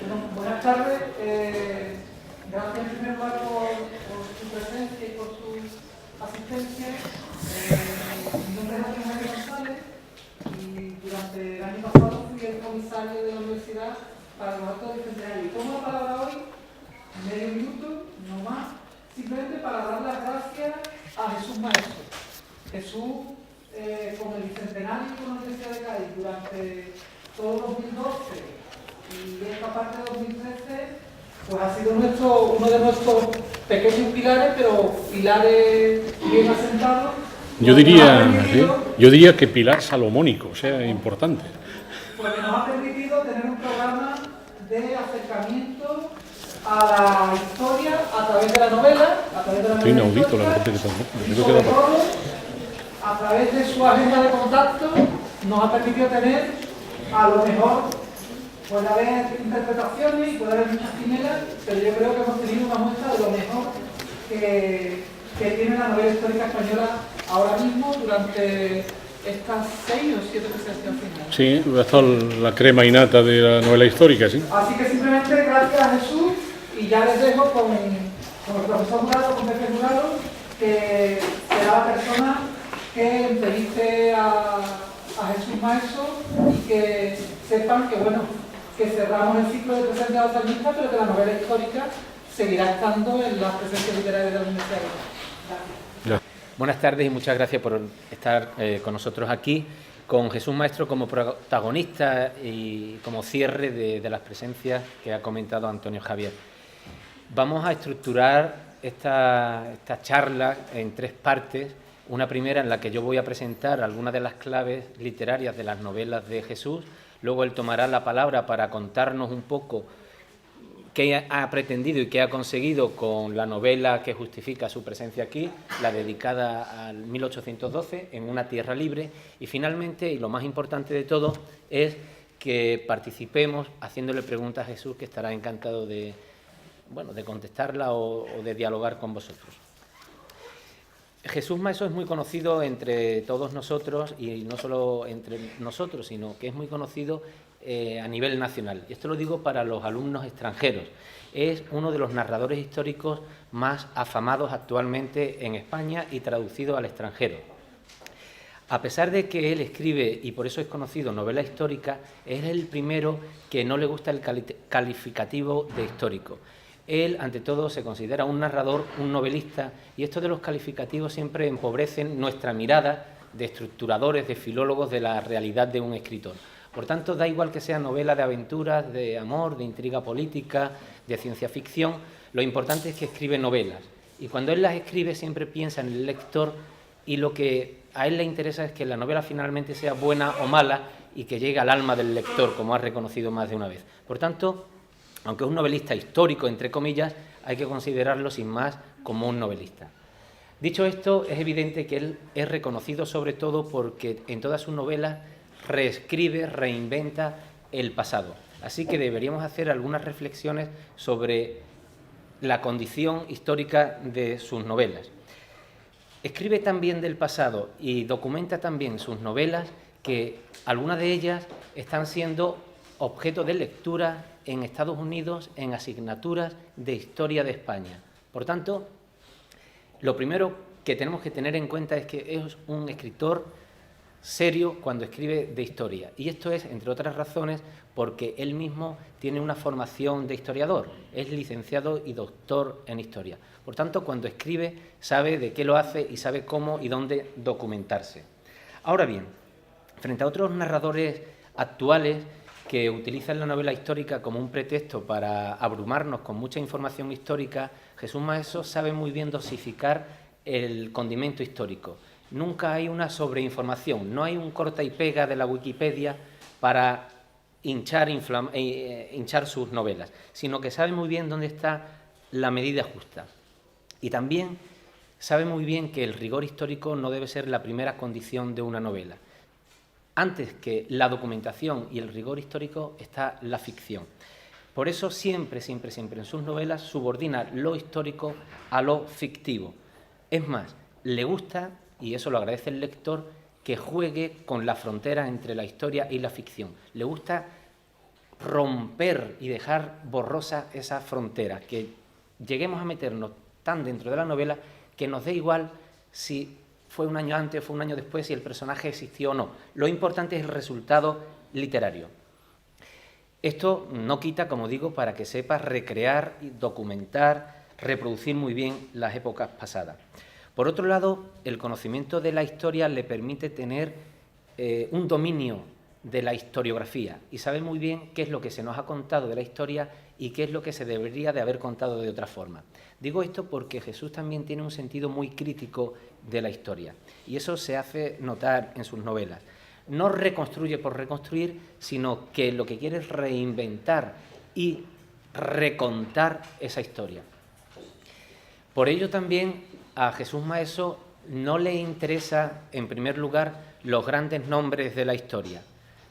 Bueno, buenas tardes. Gracias en primer lugar por su presencia y por su asistencia. Mi nombre es Antonio Javier González y durante el año pasado fui el comisario de la universidad para los actos del centenario. Y tomo la palabra hoy, medio minuto, no más, simplemente para dar las gracias a Jesús Maestro. Jesús, con el bicentenario con la Universidad de Cádiz durante todo 2012 y esta parte de 2013, pues ha sido uno de nuestros pequeños pilares, pero pilares bien asentados. Yo diría que pilar salomónico, o sea, importante. Pues que nos ha permitido tener un programa de acercamiento a la historia a través de la novela, Estoy inaudito, la verdad que y sobre todo, a través de su agenda de contacto, nos ha permitido tener, a lo mejor, puede haber interpretaciones y puede haber muchas quimeras, pero yo creo que hemos tenido una muestra de lo mejor que tiene la novela histórica española ahora mismo durante estas 6 o 7 presentaciones finales. Sí, va a estar la crema innata de la novela histórica, sí. Así que simplemente gracias a Jesús y ya les dejo con el profesor Jurado, con Pepe Jurado, que será la persona que entreviste a Jesús Maestro y que sepan que, bueno, que cerramos el ciclo de presencia de altañistas, pero que la novela histórica seguirá estando en las presencias literarias de la Universidad. Gracias. Buenas tardes y muchas gracias por estar con nosotros aquí, con Jesús Maestro como protagonista y como cierre de las presencias que ha comentado Antonio Javier. Vamos a estructurar esta charla en 3 partes. Una primera en la que yo voy a presentar algunas de las claves literarias de las novelas de Jesús. Luego él tomará la palabra para contarnos un poco qué ha pretendido y qué ha conseguido con la novela que justifica su presencia aquí, la dedicada al 1812, en una tierra libre. Y finalmente, y lo más importante de todo, es que participemos haciéndole preguntas a Jesús, que estará encantado de contestarla o de dialogar con vosotros. Jesús Maestro es muy conocido entre todos nosotros, y no solo entre nosotros, sino que es muy conocido a nivel nacional. Y esto lo digo para los alumnos extranjeros. Es uno de los narradores históricos más afamados actualmente en España y traducido al extranjero. A pesar de que él escribe, y por eso es conocido, novela histórica, es el primero que no le gusta el calificativo de histórico. Él, ante todo, se considera un narrador, un novelista, y esto de los calificativos siempre empobrecen nuestra mirada de estructuradores, de filólogos de la realidad de un escritor. Por tanto, da igual que sea novela de aventuras, de amor, de intriga política, de ciencia ficción, lo importante es que escribe novelas. Y cuando él las escribe siempre piensa en el lector, y lo que a él le interesa es que la novela finalmente sea buena o mala y que llegue al alma del lector, como ha reconocido más de una vez. Por tanto, aunque es un novelista histórico, entre comillas, hay que considerarlo sin más como un novelista. Dicho esto, es evidente que él es reconocido sobre todo porque en todas sus novelas reescribe, reinventa el pasado. Así que deberíamos hacer algunas reflexiones sobre la condición histórica de sus novelas. Escribe también del pasado y documenta también sus novelas, que algunas de ellas están siendo objeto de lectura en Estados Unidos en asignaturas de historia de España. Por tanto, lo primero que tenemos que tener en cuenta es que es un escritor serio cuando escribe de historia. Y esto es, entre otras razones, porque él mismo tiene una formación de historiador. Es licenciado y doctor en historia. Por tanto, cuando escribe, sabe de qué lo hace y sabe cómo y dónde documentarse. Ahora bien, frente a otros narradores actuales que utilizan la novela histórica como un pretexto para abrumarnos con mucha información histórica, Jesús Maestro sabe muy bien dosificar el condimento histórico. Nunca hay una sobreinformación, no hay un corta y pega de la Wikipedia para hinchar sus novelas, sino que sabe muy bien dónde está la medida justa. Y también sabe muy bien que el rigor histórico no debe ser la primera condición de una novela. Antes que la documentación y el rigor histórico está la ficción. Por eso siempre en sus novelas subordina lo histórico a lo fictivo. Es más, le gusta, y eso lo agradece el lector, que juegue con la frontera entre la historia y la ficción. Le gusta romper y dejar borrosa esa frontera, que lleguemos a meternos tan dentro de la novela que nos dé igual si fue un año antes o fue un año después, si el personaje existió o no. Lo importante es el resultado literario. Esto no quita, como digo, para que sepas recrear, documentar, reproducir muy bien las épocas pasadas. Por otro lado, el conocimiento de la historia le permite tener un dominio de la historiografía y saber muy bien qué es lo que se nos ha contado de la historia y qué es lo que se debería de haber contado de otra forma. Digo esto porque Jesús también tiene un sentido muy crítico de la historia y eso se hace notar en sus novelas. No reconstruye por reconstruir, sino que lo que quiere es reinventar y recontar esa historia. Por ello también a Jesús Maeso no le interesa, en primer lugar, los grandes nombres de la historia.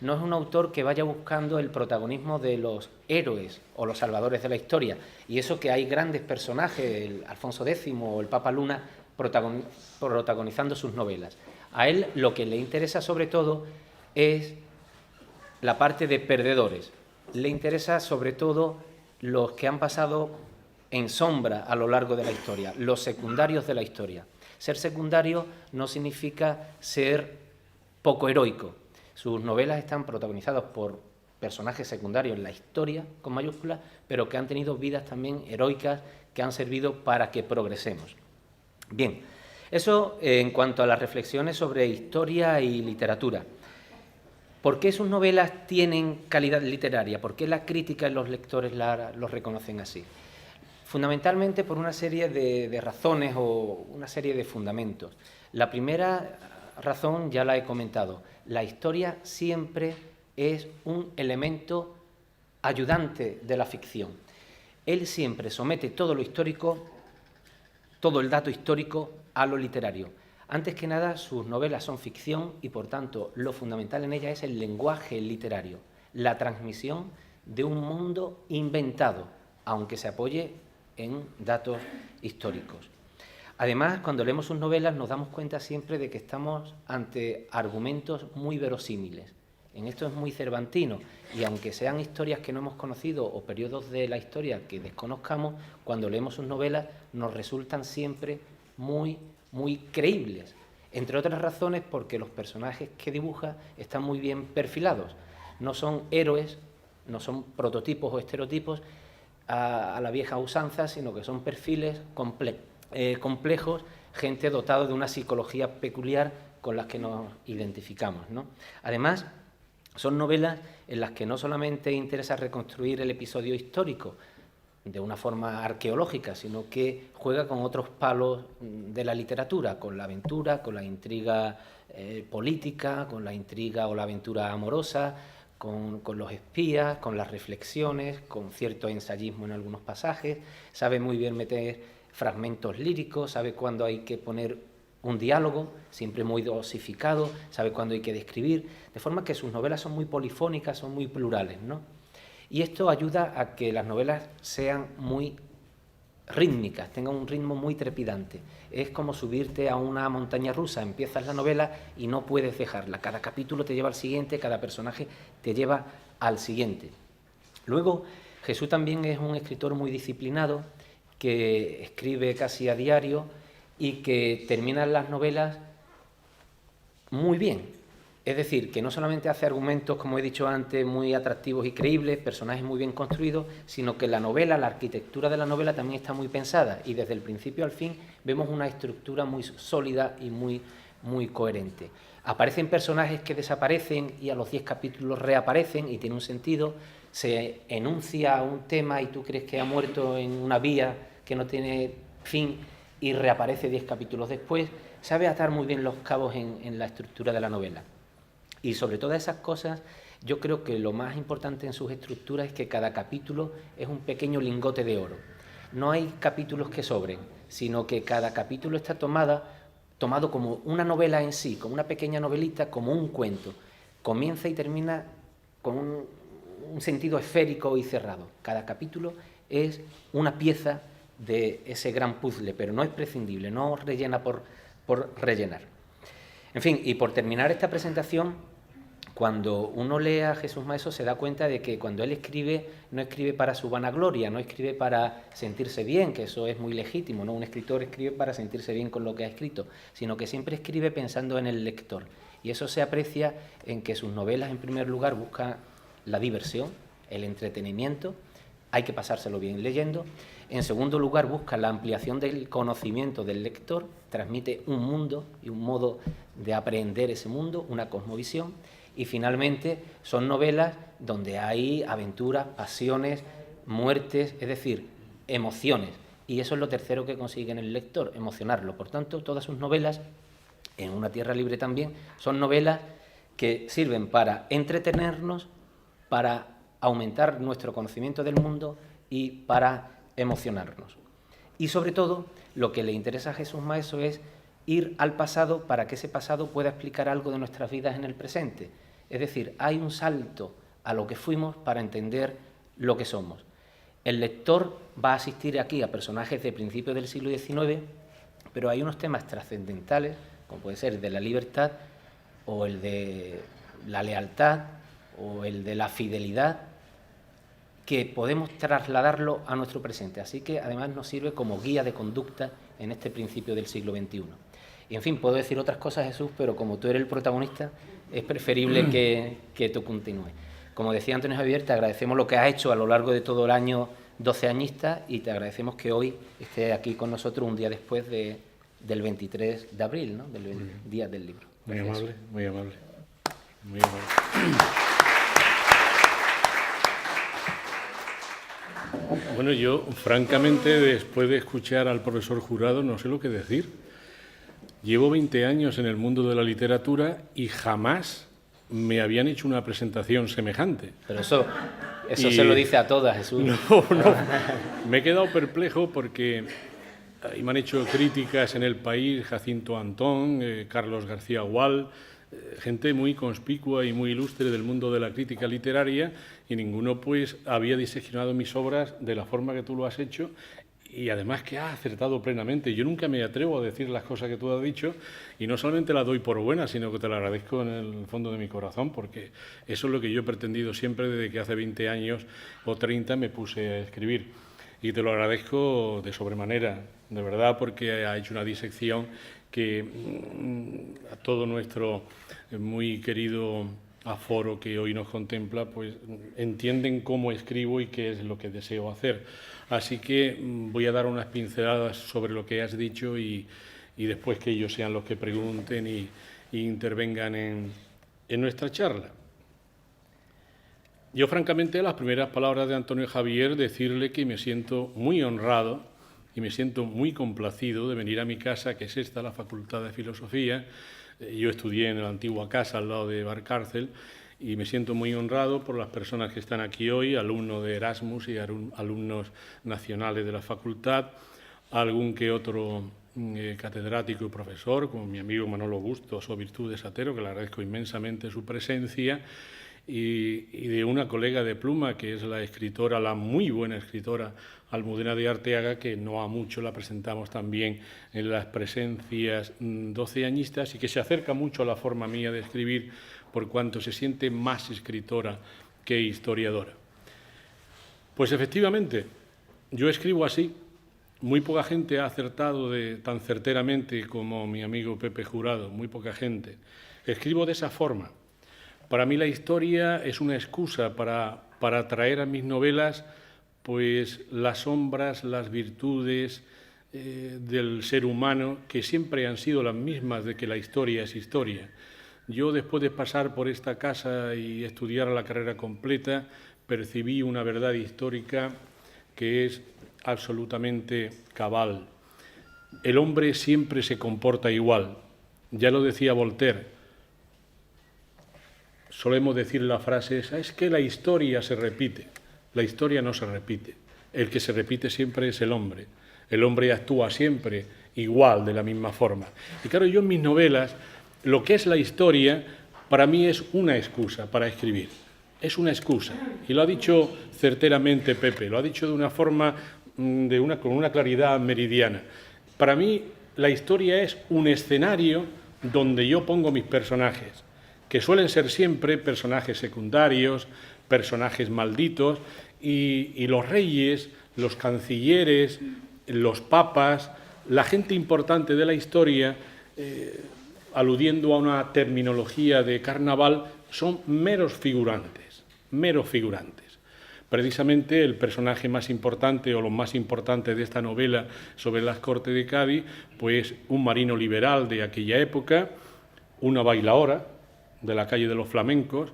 No es un autor que vaya buscando el protagonismo de los héroes o los salvadores de la historia. Y eso que hay grandes personajes, el Alfonso X o el Papa Luna, protagonizando sus novelas. A él lo que le interesa sobre todo es la parte de perdedores. Le interesa sobre todo los que han pasado en sombra a lo largo de la historia, los secundarios de la historia. Ser secundario no significa ser poco heroico. Sus novelas están protagonizadas por personajes secundarios en la historia, con mayúsculas, pero que han tenido vidas también heroicas que han servido para que progresemos. Bien, eso en cuanto a las reflexiones sobre historia y literatura. ¿Por qué sus novelas tienen calidad literaria? ¿Por qué la crítica y los lectores los reconocen así? Fundamentalmente por una serie de razones o una serie de fundamentos. La primera razón ya la he comentado. La historia siempre es un elemento ayudante de la ficción. Él siempre somete todo lo histórico, todo el dato histórico a lo literario. Antes que nada, sus novelas son ficción y, por tanto, lo fundamental en ellas es el lenguaje literario, la transmisión de un mundo inventado, aunque se apoye en datos históricos. Además, cuando leemos sus novelas nos damos cuenta siempre de que estamos ante argumentos muy verosímiles. En esto es muy cervantino y aunque sean historias que no hemos conocido o periodos de la historia que desconozcamos, cuando leemos sus novelas nos resultan siempre muy creíbles. Entre otras razones porque los personajes que dibuja están muy bien perfilados. No son héroes, no son prototipos o estereotipos a la vieja usanza, sino que son perfiles complejos, gente dotada de una psicología peculiar con las que nos identificamos, ¿no? Además, son novelas en las que no solamente interesa reconstruir el episodio histórico de una forma arqueológica, sino que juega con otros palos de la literatura, con la aventura, con la intriga política, con la intriga o la aventura amorosa, con los espías, con las reflexiones, con cierto ensayismo en algunos pasajes. Sabe muy bien meter fragmentos líricos, sabe cuándo hay que poner un diálogo, siempre muy dosificado, sabe cuándo hay que describir, de forma que sus novelas son muy polifónicas, son muy plurales, ¿no? Y esto ayuda a que las novelas sean muy rítmicas, tengan un ritmo muy trepidante. Es como subirte a una montaña rusa, empiezas la novela y no puedes dejarla. Cada capítulo te lleva al siguiente, cada personaje te lleva al siguiente. Luego, Jesús también es un escritor muy disciplinado, que escribe casi a diario y que termina las novelas muy bien. Es decir, que no solamente hace argumentos, como he dicho antes, muy atractivos y creíbles, personajes muy bien construidos, sino que la novela, la arquitectura de la novela también está muy pensada y desde el principio al fin vemos una estructura muy sólida y muy coherente. Aparecen personajes que desaparecen y a los 10 capítulos reaparecen y tiene un sentido. Se enuncia un tema y tú crees que ha muerto en una vía que no tiene fin y reaparece 10 capítulos después. Sabe atar muy bien los cabos en la estructura de la novela. Y sobre todas esas cosas, yo creo que lo más importante en sus estructuras es que cada capítulo es un pequeño lingote de oro. No hay capítulos que sobren, sino que cada capítulo está tomado como una novela en sí, como una pequeña novelita, como un cuento. Comienza y termina con un sentido esférico y cerrado. Cada capítulo es una pieza de ese gran puzzle, pero no es prescindible, no rellena por rellenar. En fin, y por terminar esta presentación, Cuando uno lee a Jesús Maestro se da cuenta de que cuando él escribe, no escribe para su vanagloria, no escribe para sentirse bien, que eso es muy legítimo, ¿no? Un escritor escribe para sentirse bien con lo que ha escrito, sino que siempre escribe pensando en el lector. Y eso se aprecia en que sus novelas, en primer lugar, buscan la diversión, el entretenimiento, hay que pasárselo bien leyendo. En segundo lugar, busca la ampliación del conocimiento del lector, transmite un mundo y un modo de aprender ese mundo, una cosmovisión. Y finalmente son novelas donde hay aventuras, pasiones, muertes, es decir, emociones. Y eso es lo tercero que consigue en el lector, emocionarlo. Por tanto, todas sus novelas, en Una tierra libre también, son novelas que sirven para entretenernos, para aumentar nuestro conocimiento del mundo y para emocionarnos. Y sobre todo, lo que le interesa a Jesús Maestro es ir al pasado para que ese pasado pueda explicar algo de nuestras vidas en el presente. Es decir, hay un salto a lo que fuimos para entender lo que somos. El lector va a asistir aquí a personajes de principios del siglo XIX, pero hay unos temas trascendentales, como puede ser el de la libertad, o el de la lealtad, o el de la fidelidad, que podemos trasladarlo a nuestro presente. Así que además nos sirve como guía de conducta en este principio del siglo XXI. Y en fin, puedo decir otras cosas, Jesús, pero como tú eres el protagonista, es preferible que tú continúes. Como decía Antonio Javier, te agradecemos lo que has hecho a lo largo de todo el año 12añista y te agradecemos que hoy estés aquí con nosotros un día después del 23 de abril, ¿no? Del Día del Libro. Muy Gracias. amable, muy amable. Muy amable. Bueno, yo, francamente, después de escuchar al profesor Jurado, no sé lo que decir. Llevo 20 años en el mundo de la literatura y jamás me habían hecho una presentación semejante. Pero eso se lo dice a todas, Jesús. No. Me he quedado perplejo porque ahí me han hecho críticas en El País, Jacinto Antón, Carlos García Gual, gente muy conspicua y muy ilustre del mundo de la crítica literaria, y ninguno pues había diseccionado mis obras de la forma que tú lo has hecho, y además que ha acertado plenamente. Yo nunca me atrevo a decir las cosas que tú has dicho, y no solamente las doy por buenas, sino que te las agradezco en el fondo de mi corazón, porque eso es lo que yo he pretendido siempre desde que hace 20 años o 30 me puse a escribir. Y te lo agradezco de sobremanera, de verdad, porque ha hecho una disección que a todo nuestro muy querido aforo que hoy nos contempla, pues entienden cómo escribo y qué es lo que deseo hacer. Así que voy a dar unas pinceladas sobre lo que has dicho y después que ellos sean los que pregunten y intervengan en nuestra charla. Yo, francamente, las primeras palabras de Antonio Javier, decirle que me siento muy honrado y me siento muy complacido de venir a mi casa, que es esta, la Facultad de Filosofía. Yo estudié en la antigua casa al lado de Barcárcel y me siento muy honrado por las personas que están aquí hoy, alumnos de Erasmus y alumnos nacionales de la facultad, algún que otro catedrático y profesor, como mi amigo Manolo Bustos o Virtudes Atero, que le agradezco inmensamente su presencia, y de una colega de pluma, que es la escritora, la muy buena escritora Almudena de Arteaga, que no a mucho la presentamos también en las presencias 12añistas y que se acerca mucho a la forma mía de escribir por cuanto se siente más escritora que historiadora. Pues efectivamente, yo escribo así. Muy poca gente ha acertado tan certeramente como mi amigo Pepe Jurado, muy poca gente. Escribo de esa forma. Para mí la historia es una excusa para traer a mis novelas pues las sombras, las virtudes del ser humano, que siempre han sido las mismas de que la historia es historia. Yo, después de pasar por esta casa y estudiar la carrera completa, percibí una verdad histórica que es absolutamente cabal. El hombre siempre se comporta igual. Ya lo decía Voltaire. Solemos decir la frase esa, es que la historia se repite. La historia no se repite. El que se repite siempre es el hombre. El hombre actúa siempre igual, de la misma forma. Y claro, yo en mis novelas, lo que es la historia, para mí es una excusa para escribir. Es una excusa. Y lo ha dicho certeramente Pepe, lo ha dicho de una forma, con una claridad meridiana. Para mí, la historia es un escenario donde yo pongo mis personajes. que suelen ser siempre personajes secundarios, personajes malditos, y los reyes, los cancilleres, los papas, la gente importante de la historia, aludiendo a una terminología de carnaval, son meros figurantes, meros figurantes. Precisamente el personaje más importante o los más importantes de esta novela sobre las Cortes de Cádiz, pues un marino liberal de aquella época, una bailaora de la calle de los Flamencos,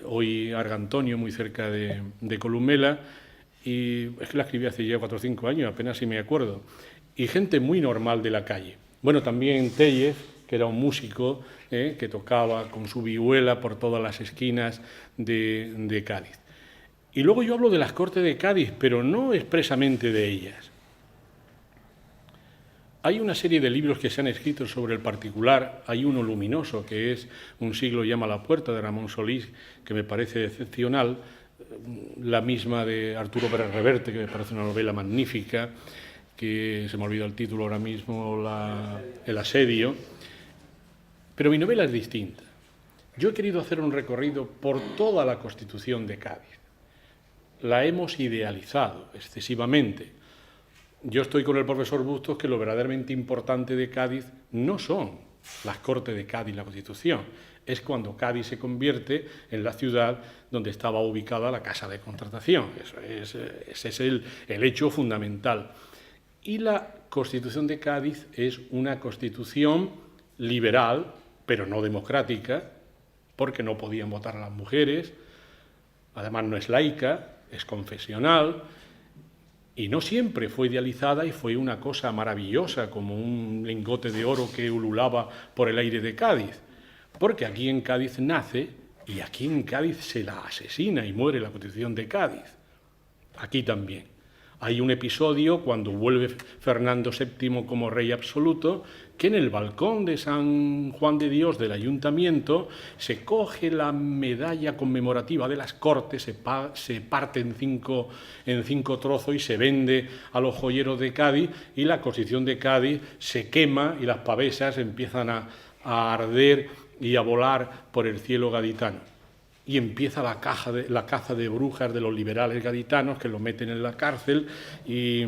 hoy Argantonio, muy cerca de Columela, y es que la escribí hace ya 4 o 5 años, apenas si me acuerdo, y gente muy normal de la calle. Bueno, también Tellez, que era un músico que tocaba con su vihuela por todas las esquinas de Cádiz. Y luego yo hablo de las Cortes de Cádiz, pero no expresamente de ellas. Hay una serie de libros que se han escrito sobre el particular. Hay uno luminoso, que es Un siglo llama a la puerta, de Ramón Solís, que me parece excepcional. La misma de Arturo Pérez Reverte, que me parece una novela magnífica, que se me olvida el título ahora mismo, El asedio. Pero mi novela es distinta. Yo he querido hacer un recorrido por toda la Constitución de Cádiz. La hemos idealizado excesivamente. Yo estoy con el profesor Bustos que lo verdaderamente importante de Cádiz no son las Cortes de Cádiz, la Constitución, es cuando Cádiz se convierte en la ciudad donde estaba ubicada la Casa de Contratación. Ese es el hecho fundamental. Y la Constitución de Cádiz es una constitución liberal, pero no democrática, porque no podían votar a las mujeres, además no es laica, es confesional, y no siempre fue idealizada y fue una cosa maravillosa, como un lingote de oro que ululaba por el aire de Cádiz, porque aquí en Cádiz nace y aquí en Cádiz se la asesina y muere la Constitución de Cádiz. Aquí también. Hay un episodio cuando vuelve Fernando VII como rey absoluto, que en el balcón de San Juan de Dios del Ayuntamiento se coge la medalla conmemorativa de las Cortes, se parte en cinco trozos y se vende a los joyeros de Cádiz, y la Constitución de Cádiz se quema y las pavesas empiezan a arder y a volar por el cielo gaditano. Y empieza la caza de brujas de los liberales gaditanos, que lo meten en la cárcel, y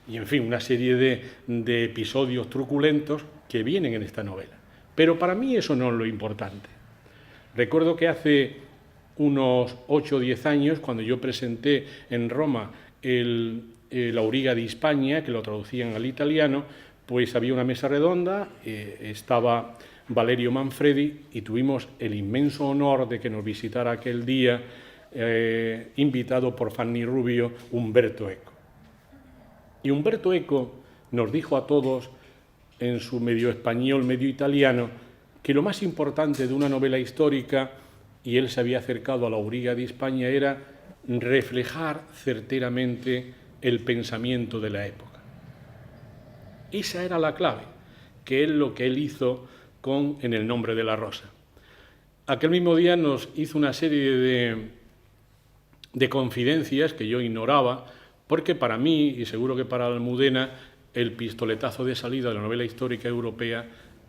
en fin, una serie de episodios truculentos que vienen en esta novela. Pero para mí eso no es lo importante. Recuerdo que hace unos 8 o 10 años, cuando yo presenté en Roma el Auriga di Spagna, que lo traducían al italiano, pues había una mesa redonda, estaba Valerio Manfredi, y tuvimos el inmenso honor de que nos visitara aquel día, invitado por Fanny Rubio, Umberto Eco. Y Umberto Eco nos dijo a todos, en su medio español, medio italiano, que lo más importante de una novela histórica, y él se había acercado a la Auriga di Spagna, era reflejar certeramente el pensamiento de la época. Esa era la clave, que es lo que él hizo con En el nombre de la rosa. Aquel mismo día nos hizo una serie de confidencias que yo ignoraba, porque para mí, y seguro que para Almudena, el pistoletazo de salida de la novela histórica europea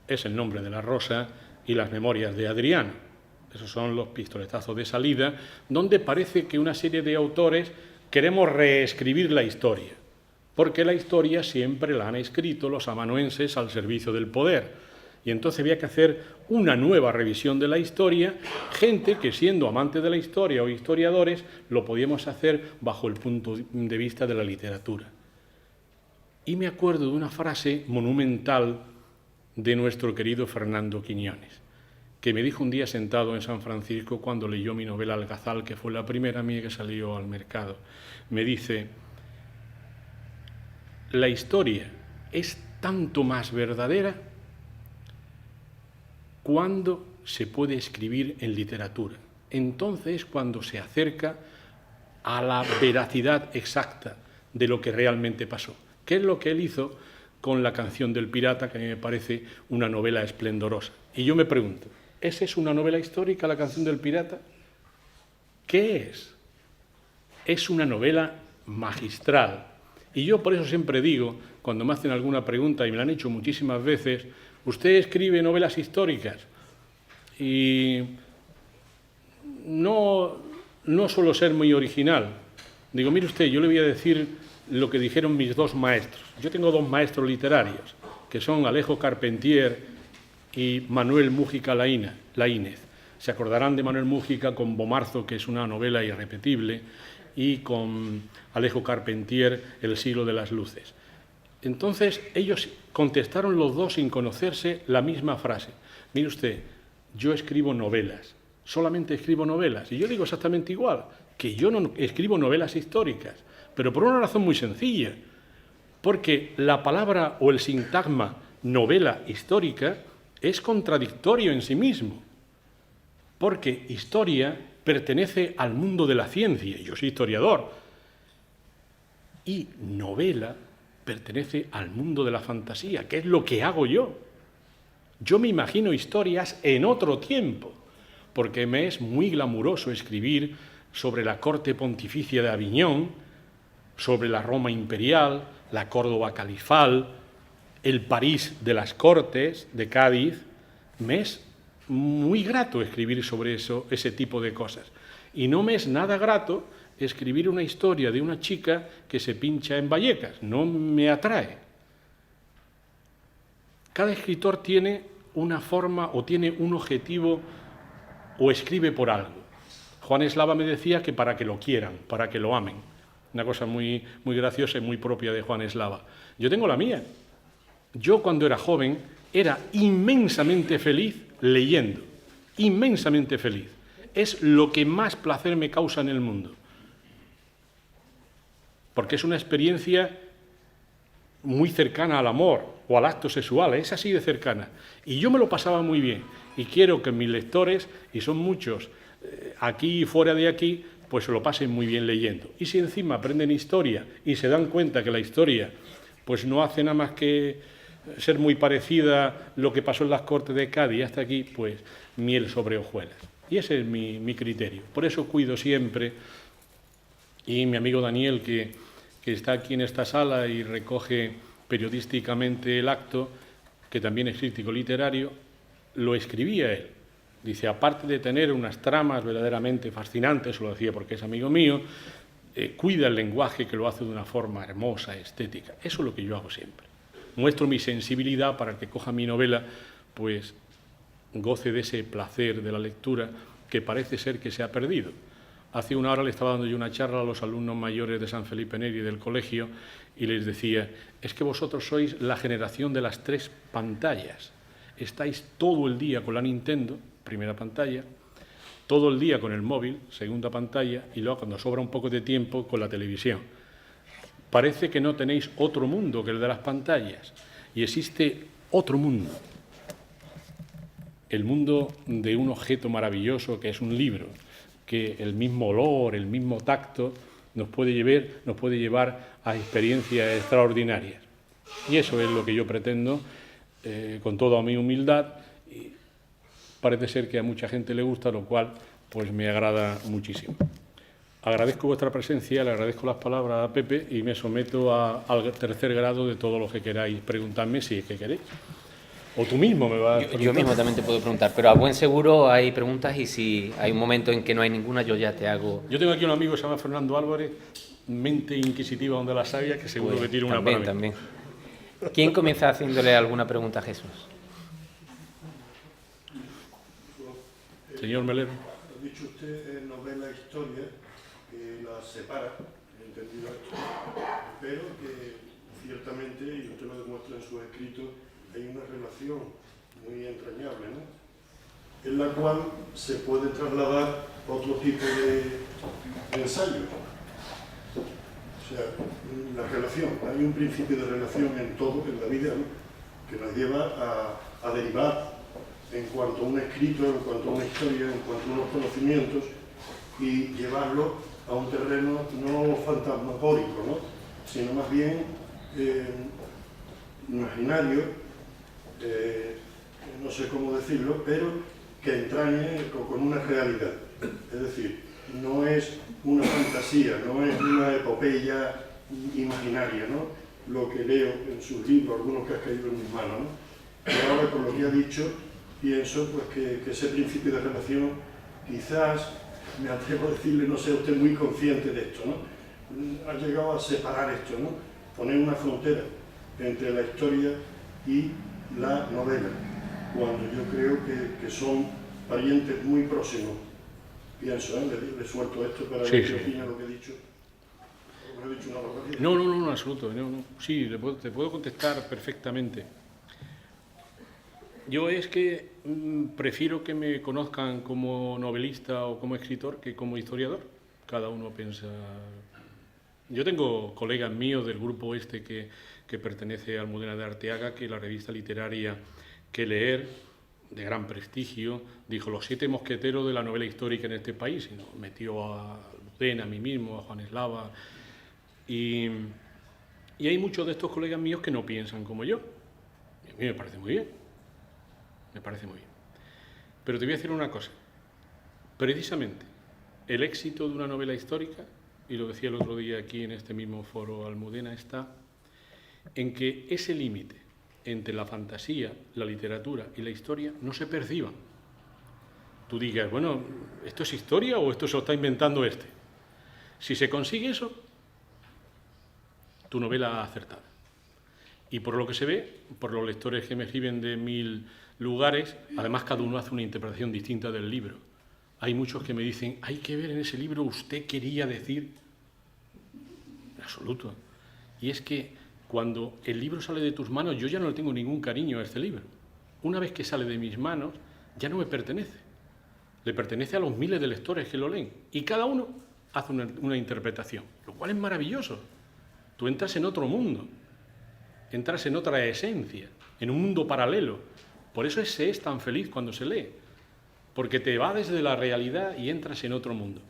es El nombre de la rosa y Las memorias de Adriano. Esos son los pistoletazos de salida, donde parece que una serie de autores queremos reescribir la historia, porque la historia siempre la han escrito los amanuenses al servicio del poder. Y entonces había que hacer una nueva revisión de la historia, gente que, siendo amantes de la historia o historiadores, lo podíamos hacer bajo el punto de vista de la literatura. Y me acuerdo de una frase monumental de nuestro querido Fernando Quiñones, que me dijo un día sentado en San Francisco cuando leyó mi novela Algazal, que fue la primera mía que salió al mercado. Me dice: la historia es tanto más verdadera cuando se puede escribir en literatura. Entonces, cuando se acerca a la veracidad exacta de lo que realmente pasó. ¿Qué es lo que él hizo con La canción del pirata, que a mí me parece una novela esplendorosa? Y yo me pregunto, ¿esa es una novela histórica, La canción del pirata? ¿Qué es? Es una novela magistral. Y yo por eso siempre digo, cuando me hacen alguna pregunta, y me la han hecho muchísimas veces, ¿usted escribe novelas históricas? Y no suelo ser muy original. Digo, mire usted, yo le voy a decir lo que dijeron mis dos maestros. Yo tengo dos maestros literarios, que son Alejo Carpentier y Manuel Múgica Laínez. Se acordarán de Manuel Múgica con Bomarzo, que es una novela irrepetible, y con Alejo Carpentier, El siglo de las luces. Entonces, ellos contestaron los dos sin conocerse la misma frase. Mire usted, yo escribo novelas, solamente escribo novelas. Y yo digo exactamente igual, que yo no escribo novelas históricas, pero por una razón muy sencilla, porque la palabra o el sintagma novela histórica es contradictorio en sí mismo, porque historia pertenece al mundo de la ciencia, yo soy historiador, y novela pertenece al mundo de la fantasía, que es lo que hago yo. Yo me imagino historias en otro tiempo, porque me es muy glamuroso escribir sobre la corte pontificia de Aviñón, sobre la Roma imperial, la Córdoba califal, el París de las Cortes de Cádiz. Me es muy grato escribir sobre eso, ese tipo de cosas. Y no me es nada grato escribir una historia de una chica que se pincha en Vallecas. No me atrae. Cada escritor tiene una forma o tiene un objetivo o escribe por algo. Juan Eslava me decía que para que lo quieran, para que lo amen. Una cosa muy graciosa y muy propia de Juan Eslava. Yo tengo la mía. Yo cuando era joven era inmensamente feliz leyendo. Inmensamente feliz. Es lo que más placer me causa en el mundo. Porque es una experiencia muy cercana al amor o al acto sexual, es así de cercana. Y yo me lo pasaba muy bien. Y quiero que mis lectores, y son muchos, aquí y fuera de aquí, pues se lo pasen muy bien leyendo. Y si encima aprenden historia y se dan cuenta que la historia pues no hace nada más que ser muy parecida a lo que pasó en las Cortes de Cádiz hasta aquí, pues miel sobre hojuelas. Y ese es mi criterio. Por eso cuido siempre, y mi amigo Daniel, que está aquí en esta sala y recoge periodísticamente el acto, que también es crítico literario, lo escribía él. Dice, aparte de tener unas tramas verdaderamente fascinantes, lo decía porque es amigo mío, cuida el lenguaje, que lo hace de una forma hermosa, estética. Eso es lo que yo hago siempre. Muestro mi sensibilidad para que coja mi novela, pues goce de ese placer de la lectura que parece ser que se ha perdido. Hace una hora le estaba dando yo una charla a los alumnos mayores de San Felipe Neri del colegio y les decía, es que vosotros sois la generación de las 3 pantallas. Estáis todo el día con la Nintendo, primera pantalla, todo el día con el móvil, segunda pantalla, y luego cuando sobra un poco de tiempo con la televisión. Parece que no tenéis otro mundo que el de las pantallas, y existe otro mundo. El mundo de un objeto maravilloso que es un libro, que el mismo olor, el mismo tacto nos puede llevar a experiencias extraordinarias. Y eso es lo que yo pretendo, con toda mi humildad, y parece ser que a mucha gente le gusta, lo cual pues me agrada muchísimo. Agradezco vuestra presencia, le agradezco las palabras a Pepe y me someto al tercer grado de todo lo que queráis preguntarme, si es que queréis. O tú mismo me vas a preguntar. Yo mismo también te puedo preguntar, pero a buen seguro hay preguntas y si hay un momento en que no hay ninguna, yo ya te hago... Yo tengo aquí un amigo que se llama Fernando Álvarez, mente inquisitiva donde la sabia, que seguro que tiene una para mí. También. ¿Quién comienza haciéndole alguna pregunta a Jesús? Señor Melero. Ha dicho usted novela e historia, que las separa, he entendido esto, pero que ciertamente, y usted lo demuestra en sus escritos, hay una relación muy entrañable, ¿no? En la cual se puede trasladar otro tipo de ensayo. O sea, la relación, hay un principio de relación en todo, en la vida, ¿no?, que nos lleva a derivar en cuanto a un escrito, en cuanto a una historia, en cuanto a unos conocimientos, y llevarlo a un terreno no fantasmagórico, ¿no?, sino más bien imaginario, no sé cómo decirlo, pero que entrañe con una realidad. Es decir, no es una fantasía, no es una epopeya imaginaria, ¿no?, lo que leo en sus libros, algunos que ha caído en mis manos, ¿no? Y ahora, con lo que ha dicho, pienso pues, que ese principio de relación quizás me atrevo a decirle, no sea usted muy consciente de esto, ¿no? Ha llegado a separar esto, ¿no? Poner una frontera entre la historia y la novela, cuando yo creo que son parientes muy próximos. Pienso, le suelto esto para ver qué opina lo que he dicho. ¿No he dicho una barbaridad? No, en absoluto. No. Sí, te puedo contestar perfectamente. Yo es que prefiero que me conozcan como novelista o como escritor que como historiador. Cada uno piensa... Yo tengo colegas míos del grupo este que pertenece a Almudena de Arteaga, que la revista literaria Que Leer, de gran prestigio, dijo los 7 mosqueteros de la novela histórica en este país, y nos metió a Almudena, a mí mismo, a Juan Eslava, y hay muchos de estos colegas míos que no piensan como yo. Y a mí me parece muy bien. Me parece muy bien. Pero te voy a decir una cosa. Precisamente, el éxito de una novela histórica, y lo decía el otro día aquí en este mismo foro Almudena, está en que ese límite entre la fantasía, la literatura y la historia no se perciban. Tú digas, bueno, ¿esto es historia o esto se lo está inventando este? Si se consigue eso, tu novela ha acertado. Y por lo que se ve, por los lectores que me escriben de 1000 lugares, además cada uno hace una interpretación distinta del libro. Hay muchos que me dicen, hay que ver en ese libro usted quería decir... En absoluto. Y es que cuando el libro sale de tus manos, yo ya no le tengo ningún cariño a este libro. Una vez que sale de mis manos, ya no me pertenece. Le pertenece a los miles de lectores que lo leen. Y cada uno hace una interpretación, lo cual es maravilloso. Tú entras en otro mundo, entras en otra esencia, en un mundo paralelo. Por eso se es tan feliz cuando se lee, porque te va desde la realidad y entras en otro mundo.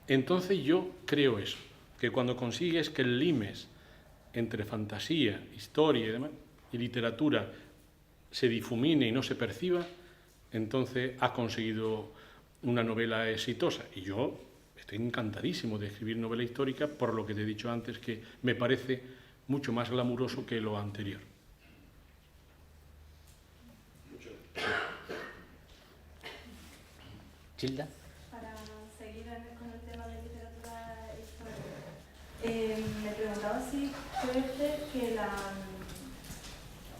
Entonces yo creo eso, que cuando consigues que el limes entre fantasía, historia y demás, y literatura se difumine y no se perciba, entonces has conseguido una novela exitosa. Y yo estoy encantadísimo de escribir novela histórica, por lo que te he dicho antes, que me parece mucho más glamuroso que lo anterior. Gilda. Para seguir con el tema de literatura histórica, me preguntaba si crees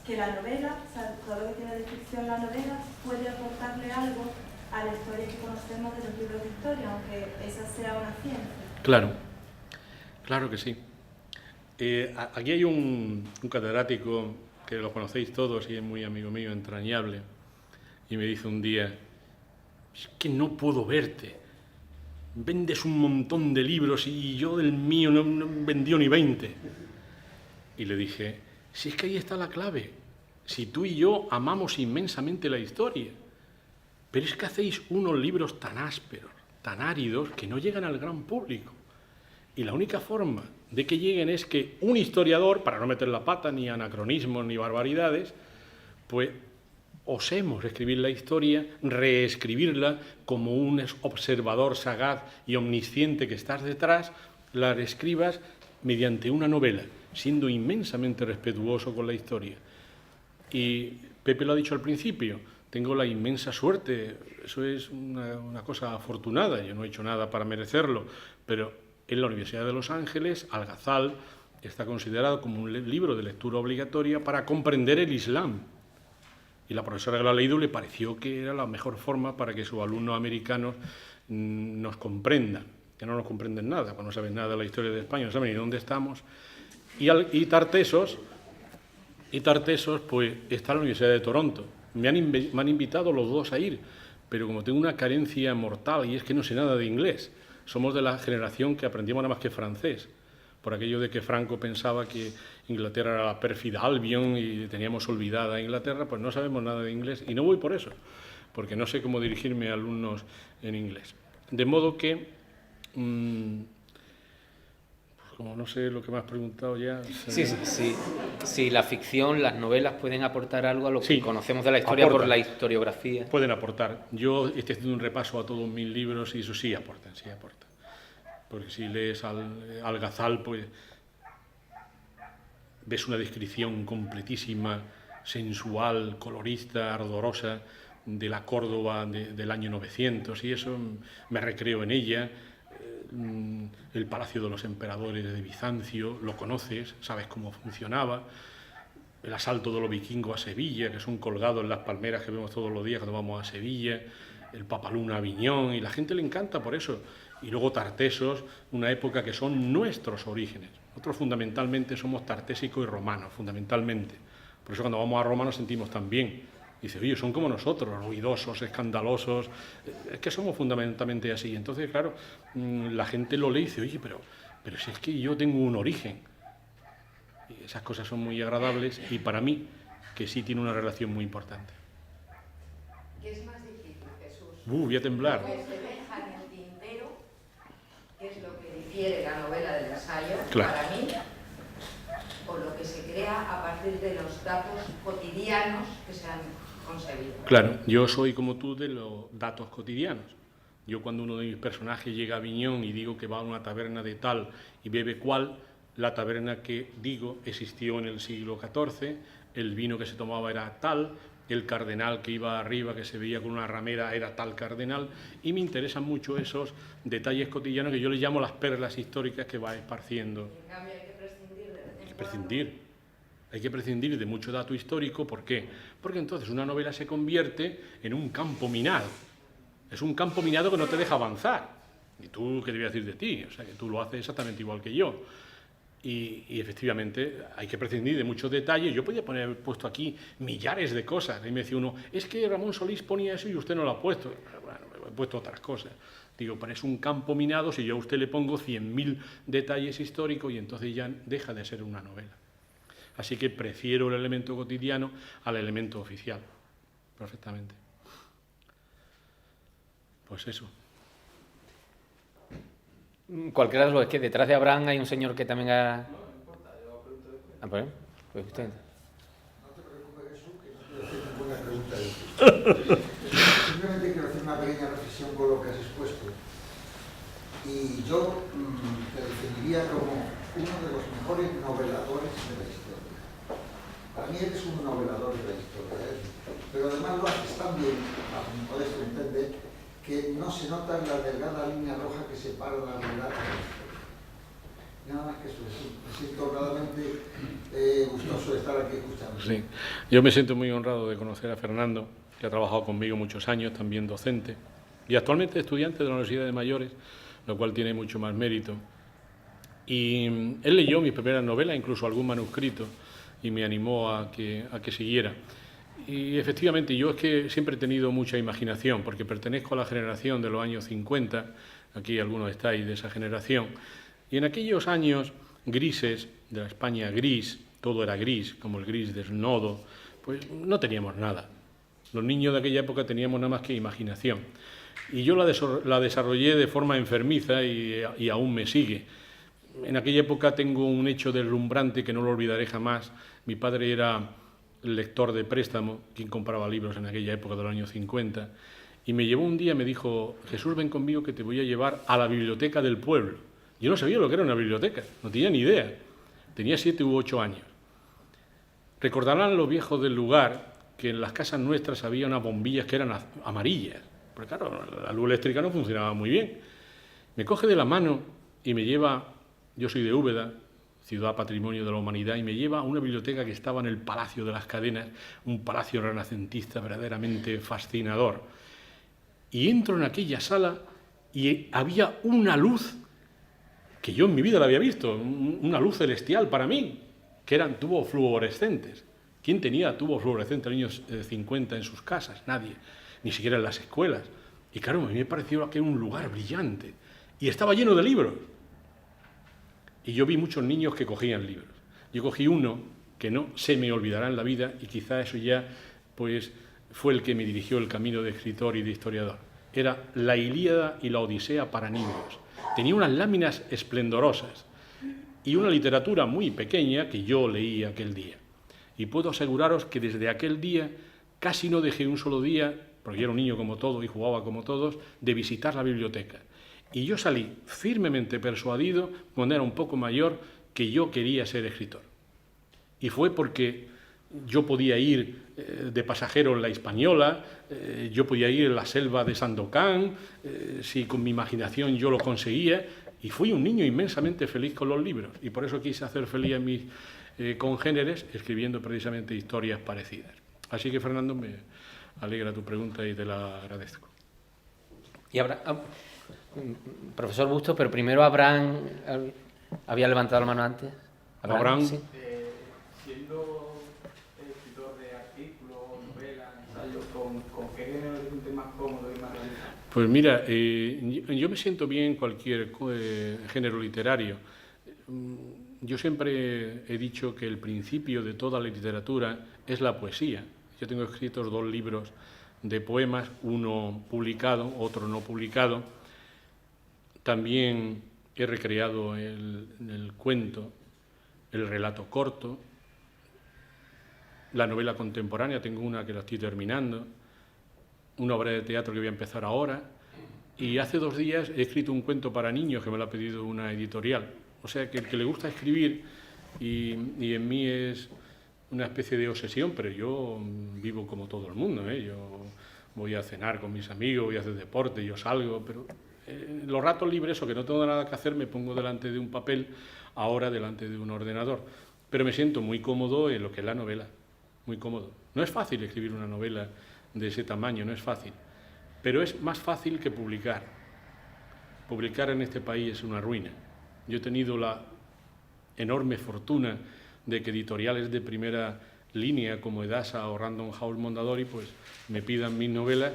que la novela, o sea, todo lo que tiene de ficción la novela, puede aportarle algo a la historia que conocemos de los libros de historia, aunque esa sea una ciencia. Claro, claro que sí. Aquí hay un catedrático que lo conocéis todos y es muy amigo mío, entrañable, y me dice un día, es que no puedo verte, vendes un montón de libros y yo del mío no vendió ni 20. Y le dije, si es que ahí está la clave, si tú y yo amamos inmensamente la historia, pero es que hacéis unos libros tan ásperos, tan áridos, que no llegan al gran público. Y la única forma de que lleguen es que un historiador, para no meter la pata, ni anacronismos, ni barbaridades, pues osemos escribir la historia, reescribirla como un observador sagaz y omnisciente que estás detrás, la reescribas mediante una novela, siendo inmensamente respetuoso con la historia. Y Pepe lo ha dicho al principio, tengo la inmensa suerte, eso es una cosa afortunada, yo no he hecho nada para merecerlo, pero en la Universidad de Los Ángeles, Al-Ghazal está considerado como un libro de lectura obligatoria para comprender el Islam. Y la profesora que lo ha leído le pareció que era la mejor forma para que sus alumnos americanos nos comprendan, que no nos comprenden nada, cuando no saben nada de la historia de España, no saben ni dónde estamos. Y Tartesos, pues está en la Universidad de Toronto. Me han invitado los dos a ir, pero como tengo una carencia mortal y es que no sé nada de inglés, somos de la generación que aprendíamos nada más que francés, por aquello de que Franco pensaba que Inglaterra era la pérfida Albion y teníamos olvidada a Inglaterra, pues no sabemos nada de inglés y no voy por eso, porque no sé cómo dirigirme a alumnos en inglés. De modo que, como no sé lo que me has preguntado ya... Sí, la ficción, las novelas pueden aportar algo a lo que conocemos de la historia por la historiografía. Pueden aportar. Yo estoy haciendo un repaso a todos mis libros y eso sí aportan. Porque si lees Al-Ghazal, pues ves una descripción completísima, sensual, colorista, ardorosa de la Córdoba del año 900 y eso, me recreo en ella. El Palacio de los Emperadores de Bizancio, lo conoces, sabes cómo funcionaba. El asalto de los vikingos a Sevilla, que son colgados en las palmeras que vemos todos los días cuando vamos a Sevilla, el Papaluna a Aviñón, y la gente le encanta por eso. Y luego Tartesos, una época que son nuestros orígenes. Nosotros fundamentalmente somos tartésicos y romanos, fundamentalmente. Por eso cuando vamos a Roma nos sentimos tan bien. Dice, oye, son como nosotros, ruidosos, escandalosos, es que somos fundamentalmente así. Entonces, claro, la gente lo lee y dice, oye, pero si es que yo tengo un origen. Y esas cosas son muy agradables y para mí, que sí tiene una relación muy importante. ¿Qué es más difícil, Jesús? Voy a temblar. Lo que se deja en el tintero, que es lo que difiere la novela del ensayo, Claro. para mí, o lo que se crea a partir de los datos cotidianos que se han concebido. Claro, yo soy como tú de los datos cotidianos. Yo cuando uno de mis personajes llega a Aviñón y digo que va a una taberna de tal y bebe cual, la taberna que digo existió en el siglo XIV, el vino que se tomaba era tal, el cardenal que iba arriba, que se veía con una ramera, era tal cardenal, y me interesan mucho esos detalles cotidianos que yo les llamo las perlas históricas que va esparciendo. En cambio, hay que prescindir de vez en Hay que cuando. Hay que prescindir de mucho dato histórico. ¿Por qué? Porque entonces una novela se convierte en un campo minado. Es un campo minado que no te deja avanzar. ¿Y tú qué te voy a decir de ti? O sea, que tú lo haces exactamente igual que yo. Y efectivamente hay que prescindir de muchos detalles. Yo podía poner puesto aquí millares de cosas. Y me decía uno, es que Ramón Solís ponía eso y usted no lo ha puesto. Bueno, he puesto otras cosas. Digo, pero es un campo minado si yo a usted le pongo 100.000 detalles históricos y entonces ya deja de ser una novela. Así que prefiero el elemento cotidiano al elemento oficial. Perfectamente. Pues eso. Cualquiera de los, es que detrás de Abraham hay un señor que también ha... No importa, yo pregunto de ti. Ah, pues usted. No te preocupes, Jesús, que no quiero hacer ninguna pregunta de ti. Simplemente quiero hacer una pequeña reflexión con lo que has expuesto. Y yo te definiría como uno de los mejores noveladores de la historia. Para mí eres un novelador de la historia, pero además lo haces tan bien, a mi modesto entender, que no se nota la delgada línea roja que separa la realidad de la historia. Nada más que eso, me siento realmente gustoso de estar aquí escuchando. Sí, yo me siento muy honrado de conocer a Fernando, que ha trabajado conmigo muchos años, también docente, y actualmente estudiante de la Universidad de Mayores, lo cual tiene mucho más mérito. Y él leyó mi primera novela, incluso algún manuscrito, y me animó a que siguiera. Y efectivamente, yo es que siempre he tenido mucha imaginación, porque pertenezco a la generación de los años 50, aquí algunos estáis de esa generación, y en aquellos años grises, de la España gris, todo era gris, como el gris desnudo, pues no teníamos nada. Los niños de aquella época teníamos nada más que imaginación. Y yo la desarrollé de forma enfermiza y aún me sigue. En aquella época tengo un hecho deslumbrante que no lo olvidaré jamás. Mi padre era lector de préstamo, quien compraba libros en aquella época de los años 50, y me llevó un día, me dijo, Jesús, ven conmigo que te voy a llevar a la biblioteca del pueblo. Yo no sabía lo que era una biblioteca, no tenía ni idea. Tenía 7 u 8 años. Recordarán los viejos del lugar que en las casas nuestras había unas bombillas que eran amarillas, porque claro, la luz eléctrica no funcionaba muy bien. Me coge de la mano y me lleva, yo soy de Úbeda, ciudad patrimonio de la humanidad, y me lleva a una biblioteca que estaba en el Palacio de las Cadenas, un palacio renacentista verdaderamente fascinador. Y entro en aquella sala y había una luz que yo en mi vida la había visto, una luz celestial para mí, que eran tubos fluorescentes. ¿Quién tenía tubos fluorescentes en los años 50 en sus casas? Nadie, ni siquiera en las escuelas. Y claro, a mí me pareció que era un lugar brillante y estaba lleno de libros. Y yo vi muchos niños que cogían libros. Yo cogí uno que no se me olvidará en la vida y quizá eso ya pues, fue el que me dirigió el camino de escritor y de historiador. Era La Ilíada y la Odisea para niños. Tenía unas láminas esplendorosas y una literatura muy pequeña que yo leí aquel día. Y puedo aseguraros que desde aquel día casi no dejé un solo día, porque yo era un niño como todos y jugaba como todos, de visitar la biblioteca. Y yo salí firmemente persuadido, cuando era un poco mayor, que yo quería ser escritor. Y fue porque yo podía ir de pasajero en la Hispaniola, yo podía ir en la selva de Sandokan, si con mi imaginación yo lo conseguía, y fui un niño inmensamente feliz con los libros, y por eso quise hacer feliz a mis congéneres escribiendo precisamente historias parecidas. Así que, Fernando, me alegra tu pregunta y te la agradezco. Y profesor Bustos, pero primero Abraham había levantado la mano antes. Abraham. Sí. Siendo escritor de artículos, novelas, ensayos, ¿con qué género te sientes más cómodo y más realista? Pues mira, yo me siento bien en cualquier género literario. Yo siempre he dicho que el principio de toda la literatura es la poesía. Yo tengo escritos 2 libros de poemas, uno publicado, otro no publicado. También he recreado el cuento, el relato corto, la novela contemporánea, tengo una que la estoy terminando, una obra de teatro que voy a empezar ahora, y hace 2 días he escrito un cuento para niños que me lo ha pedido una editorial. O sea, que el que le gusta escribir, y en mí es una especie de obsesión, pero yo vivo como todo el mundo, ¿eh? Yo voy a cenar con mis amigos, voy a hacer deporte, yo salgo, pero los ratos libres o que no tengo nada que hacer me pongo delante de un papel, ahora delante de un ordenador. Pero me siento muy cómodo en lo que es la novela, muy cómodo. No es fácil escribir una novela de ese tamaño, no es fácil, pero es más fácil que publicar. Publicar en este país es una ruina. Yo he tenido la enorme fortuna de que editoriales de primera línea como Edasa o Random House Mondadori pues me pidan mis novelas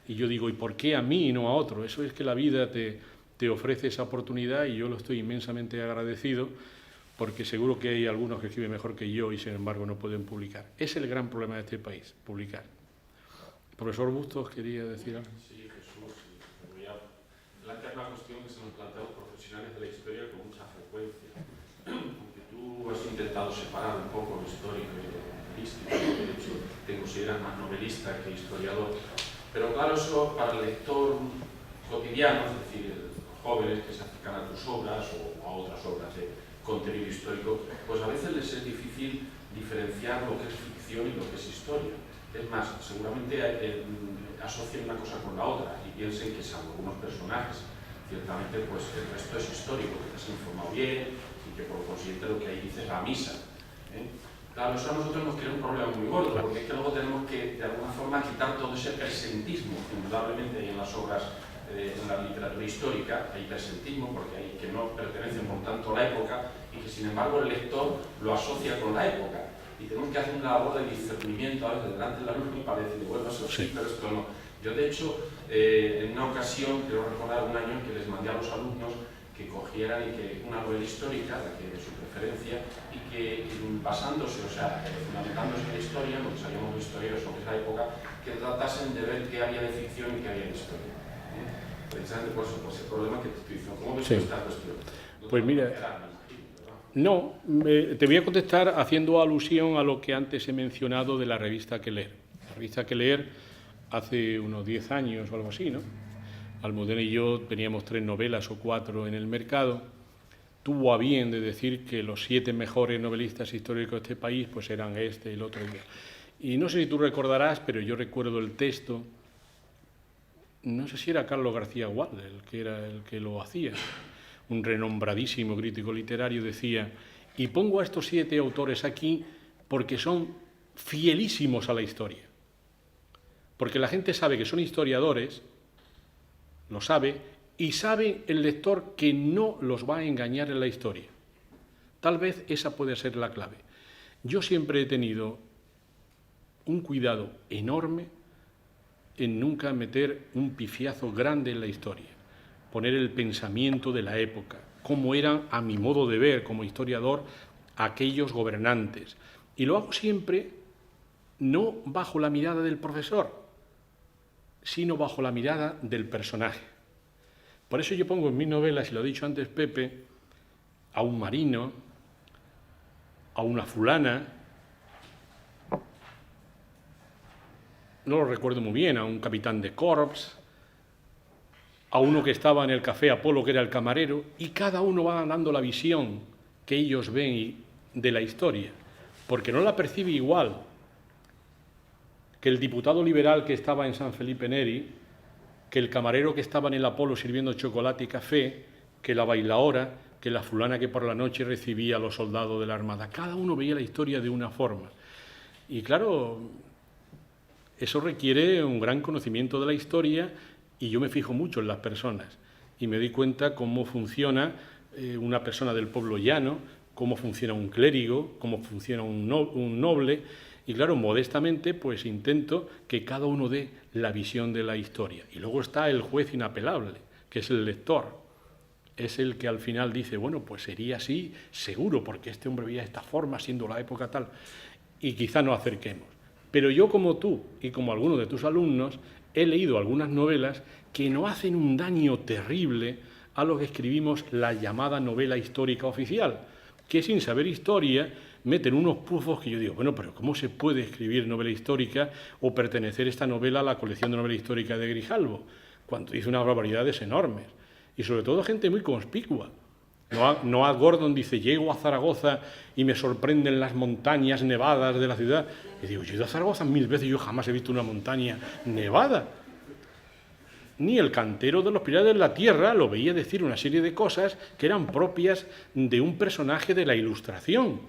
y yo digo, ¿y por qué a mí y no a otro? Eso es que la vida te ofrece esa oportunidad y yo lo estoy inmensamente agradecido porque seguro que hay algunos que escriben mejor que yo y sin embargo no pueden publicar. Es el gran problema de este país, publicar. Profesor Bustos, ¿quería decir algo? Sí, Jesús, voy a plantear una cuestión que se nos plantea a los profesionales de la historia con mucha frecuencia. Porque tú has intentado separar un poco lo histórico y lo novelístico, de hecho te consideras más novelista que historiador. Pero claro, eso para el lector cotidiano, es decir, los jóvenes que se acercan a tus obras o a otras obras de contenido histórico, pues a veces les es difícil diferenciar lo que es ficción y lo que es historia. Es más, seguramente asocien una cosa con la otra y piensen que salvo algunos personajes, ciertamente pues el resto es histórico, que te has informado bien y que por consiguiente lo que ahí dice es la misa. Claro, eso a nosotros nos crea un problema muy gordo, porque es que luego tenemos que de alguna forma quitar todo ese presentismo, indudablemente hay en las obras, en la literatura histórica hay presentismo porque hay que no pertenecen por tanto a la época y que sin embargo el lector lo asocia con la época. Y tenemos que hacer una labor de discernimiento a veces delante del alumno para decir, bueno, eso sí, pero esto no. Yo, de hecho, en una ocasión, quiero recordar un año que les mandé a los alumnos que cogieran y que una novela histórica, la que de su preferencia, y que basándose, o sea, fundamentándose en la historia, porque sabíamos de historieros sobre esa época, que tratasen de ver qué había de ficción y qué había de historia. Precisamente por eso, pues el problema que te estoy diciendo. ¿Cómo ves esta cuestión? Pues mira, no, te voy a contestar haciendo alusión a lo que antes he mencionado de la revista Que Leer. La revista Que Leer, hace unos 10 años o algo así, ¿no? Almudena y yo teníamos 3 novelas o 4 en el mercado. Tuvo a bien de decir que los 7 mejores novelistas históricos de este país pues eran este y el otro. Y no sé si tú recordarás, pero yo recuerdo el texto, no sé si era Carlos García Gual, el que era el que lo hacía, un renombradísimo crítico literario, decía, y pongo a estos 7 autores aquí porque son fielísimos a la historia. Porque la gente sabe que son historiadores, lo sabe, y sabe el lector que no los va a engañar en la historia. Tal vez esa puede ser la clave. Yo siempre he tenido un cuidado enorme en nunca meter un pifiazo grande en la historia, poner el pensamiento de la época, cómo eran, a mi modo de ver como historiador, aquellos gobernantes. Y lo hago siempre no bajo la mirada del profesor, sino bajo la mirada del personaje. Por eso yo pongo en mis novelas, y lo ha dicho antes Pepe, a un marino, a una fulana, no lo recuerdo muy bien, a un capitán de corps, a uno que estaba en el Café Apolo, que era el camarero, y cada uno va dando la visión que ellos ven de la historia. porque no la percibe igual que el diputado liberal que estaba en San Felipe Neri, que el camarero que estaba en el Apolo sirviendo chocolate y café, que la bailaora, que la fulana que por la noche recibía a los soldados de la Armada. Cada uno veía la historia de una forma. Y claro, eso requiere un gran conocimiento de la historia, y yo me fijo mucho en las personas y me doy cuenta cómo funciona una persona del pueblo llano, cómo funciona un clérigo, cómo funciona un noble, y claro, modestamente pues intento que cada uno dé la visión de la historia. Y luego está el juez inapelable, que es el lector. Es el que al final dice, bueno, pues sería así, seguro, porque este hombre veía de esta forma, siendo la época tal, y quizá nos acerquemos. Pero yo, como tú y como algunos de tus alumnos, he leído algunas novelas que no hacen un daño terrible a lo que escribimos la llamada novela histórica oficial, que sin saber historia meten unos pufos que yo digo, bueno, pero ¿cómo se puede escribir novela histórica o pertenecer esta novela a la colección de novela histórica de Grijalbo, cuando dice unas barbaridades enormes? Y sobre todo gente muy conspicua. Noah Gordon dice, llego a Zaragoza y me sorprenden las montañas nevadas de la ciudad. Y digo, yo he ido a Zaragoza 1000 veces y yo jamás he visto una montaña nevada. Ni el cantero de los Pilares de la Tierra lo veía decir una serie de cosas que eran propias de un personaje de la Ilustración.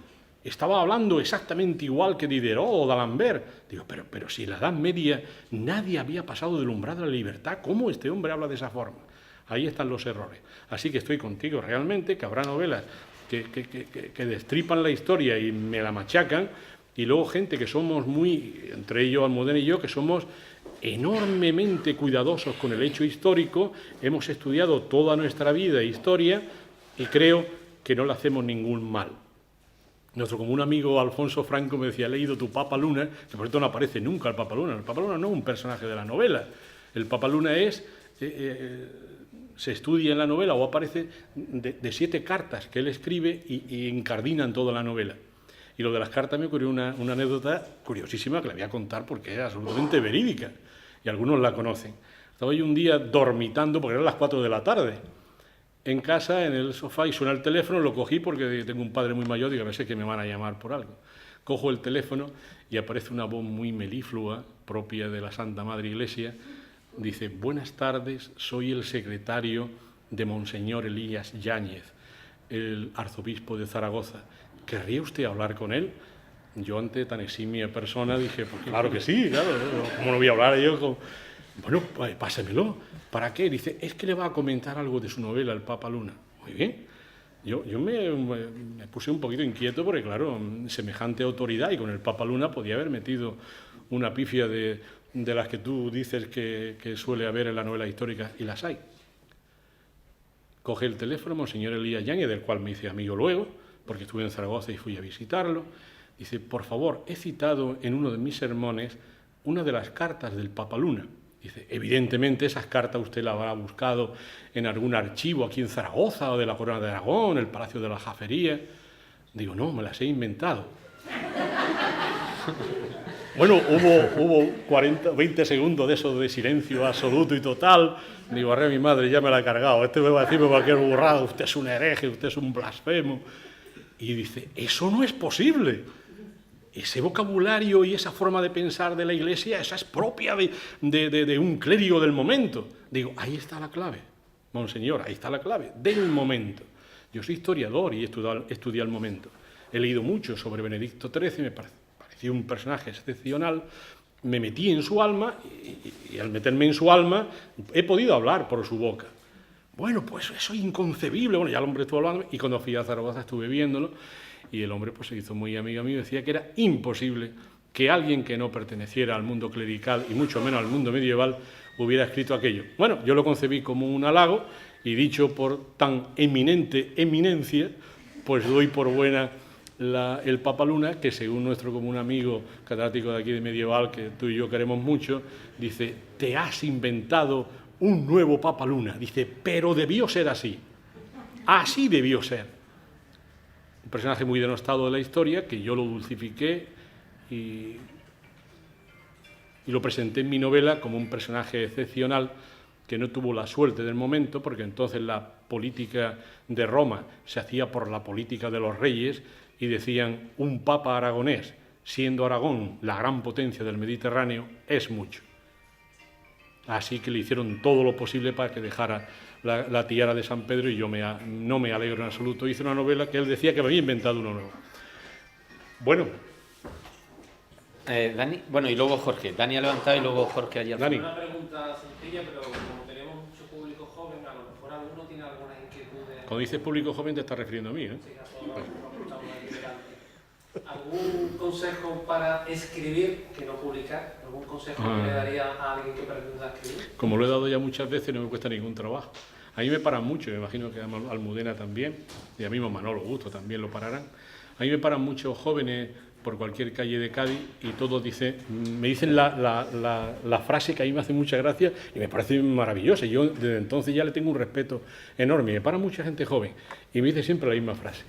Estaba hablando exactamente igual que Diderot o d'Alembert. Digo, pero si en la Edad Media nadie había pasado del umbral de la libertad, ¿cómo este hombre habla de esa forma? Ahí están los errores. Así que estoy contigo realmente, que habrá novelas que destripan la historia y me la machacan, y luego gente que somos muy, entre ellos Almudena y yo, que somos enormemente cuidadosos con el hecho histórico, hemos estudiado toda nuestra vida historia y creo que no le hacemos ningún mal. Nuestro común amigo Alfonso Franco me decía, he leído tu Papa Luna, que por cierto no aparece nunca el Papa Luna. El Papa Luna no es un personaje de la novela. El Papa Luna es... se estudia en la novela o aparece de 7 cartas que él escribe y encardinan toda la novela. Y lo de las cartas me ocurrió una anécdota curiosísima que la voy a contar porque es absolutamente verídica y algunos la conocen. Estaba yo un día dormitando, porque eran las 4 de la tarde, en casa, en el sofá, y suena el teléfono, lo cogí porque tengo un padre muy mayor, digo, a ver si es que me van a llamar por algo. Cojo el teléfono y aparece una voz muy meliflua, propia de la Santa Madre Iglesia. Dice, buenas tardes, soy el secretario de Monseñor Elías Yáñez, el arzobispo de Zaragoza. ¿Querría usted hablar con él? Yo, ante tan eximia persona, dije, pues claro que sí, claro, ¿cómo no voy a hablar yo con...? Bueno, pues pásemelo. ¿Para qué? Dice, es que le va a comentar algo de su novela, El Papa Luna. Muy bien. Yo me puse un poquito inquieto porque, claro, semejante autoridad, y con el Papa Luna podía haber metido una pifia de las que tú dices que suele haber en la novela histórica, y las hay. Coge el teléfono, Monseñor Elías Yáñez, del cual me hice amigo luego, porque estuve en Zaragoza y fui a visitarlo. Dice, por favor, he citado en uno de mis sermones una de las cartas del Papa Luna. Dice, evidentemente esas cartas usted las habrá buscado en algún archivo aquí en Zaragoza, o de la Corona de Aragón, el Palacio de la Jafería. Digo, no, me las he inventado. Bueno, hubo 20 segundos de eso de silencio absoluto y total. Digo, arre mi madre, ya me la he cargado. Este me va a decirme cualquier burrada, usted es un hereje, usted es un blasfemo. Y dice, eso no es posible. Ese vocabulario y esa forma de pensar de la Iglesia, esa es propia de un clérigo del momento. Digo, ahí está la clave, monseñor, ahí está la clave, del momento. Yo soy historiador y he estudiado el momento. He leído mucho sobre Benedicto XIII, me pareció un personaje excepcional, me metí en su alma y al meterme en su alma he podido hablar por su boca. Bueno, pues eso es inconcebible. Bueno, ya el hombre estuvo hablando y cuando fui a Zaragoza estuve viéndolo. Y el hombre pues se hizo muy amigo mío, decía que era imposible que alguien que no perteneciera al mundo clerical y mucho menos al mundo medieval hubiera escrito aquello. Bueno, yo lo concebí como un halago y dicho por tan eminente eminencia, pues doy por buena el Papa Luna, que según nuestro común amigo catedrático de aquí de medieval, que tú y yo queremos mucho, dice, te has inventado un nuevo Papa Luna. Dice, pero debió ser así. Así debió ser. Un personaje muy denostado de la historia, que yo lo dulcifiqué y lo presenté en mi novela como un personaje excepcional que no tuvo la suerte del momento, porque entonces la política de Roma se hacía por la política de los reyes y decían un papa aragonés, siendo Aragón la gran potencia del Mediterráneo, es mucho. Así que le hicieron todo lo posible para que dejara la tiara de San Pedro y yo no me alegro en absoluto. Hice una novela que él decía que me había inventado uno nuevo. Bueno. Dani, bueno, y luego Jorge. Dani ha levantado y luego Jorge allá. Dani. Una pregunta sencilla, pero como tenemos mucho público joven, a lo mejor alguno tiene algunas inquietudes. Cuando dices público joven te estás refiriendo a mí, ¿eh? Sí, a todos los que estamos aquí delante. ¿Algún consejo para escribir, que no publicar? ¿Algún consejo que le daría a alguien que pretenda escribir? Como lo he dado ya muchas veces, no me cuesta ningún trabajo. A mí me paran mucho, me imagino que a Almudena también, y a mí Manolo Gusto también lo pararán. A mí me paran muchos jóvenes por cualquier calle de Cádiz y todos me dicen la frase que a mí me hace mucha gracia y me parece maravillosa. Yo desde entonces ya le tengo un respeto enorme. Me para mucha gente joven y me dice siempre la misma frase.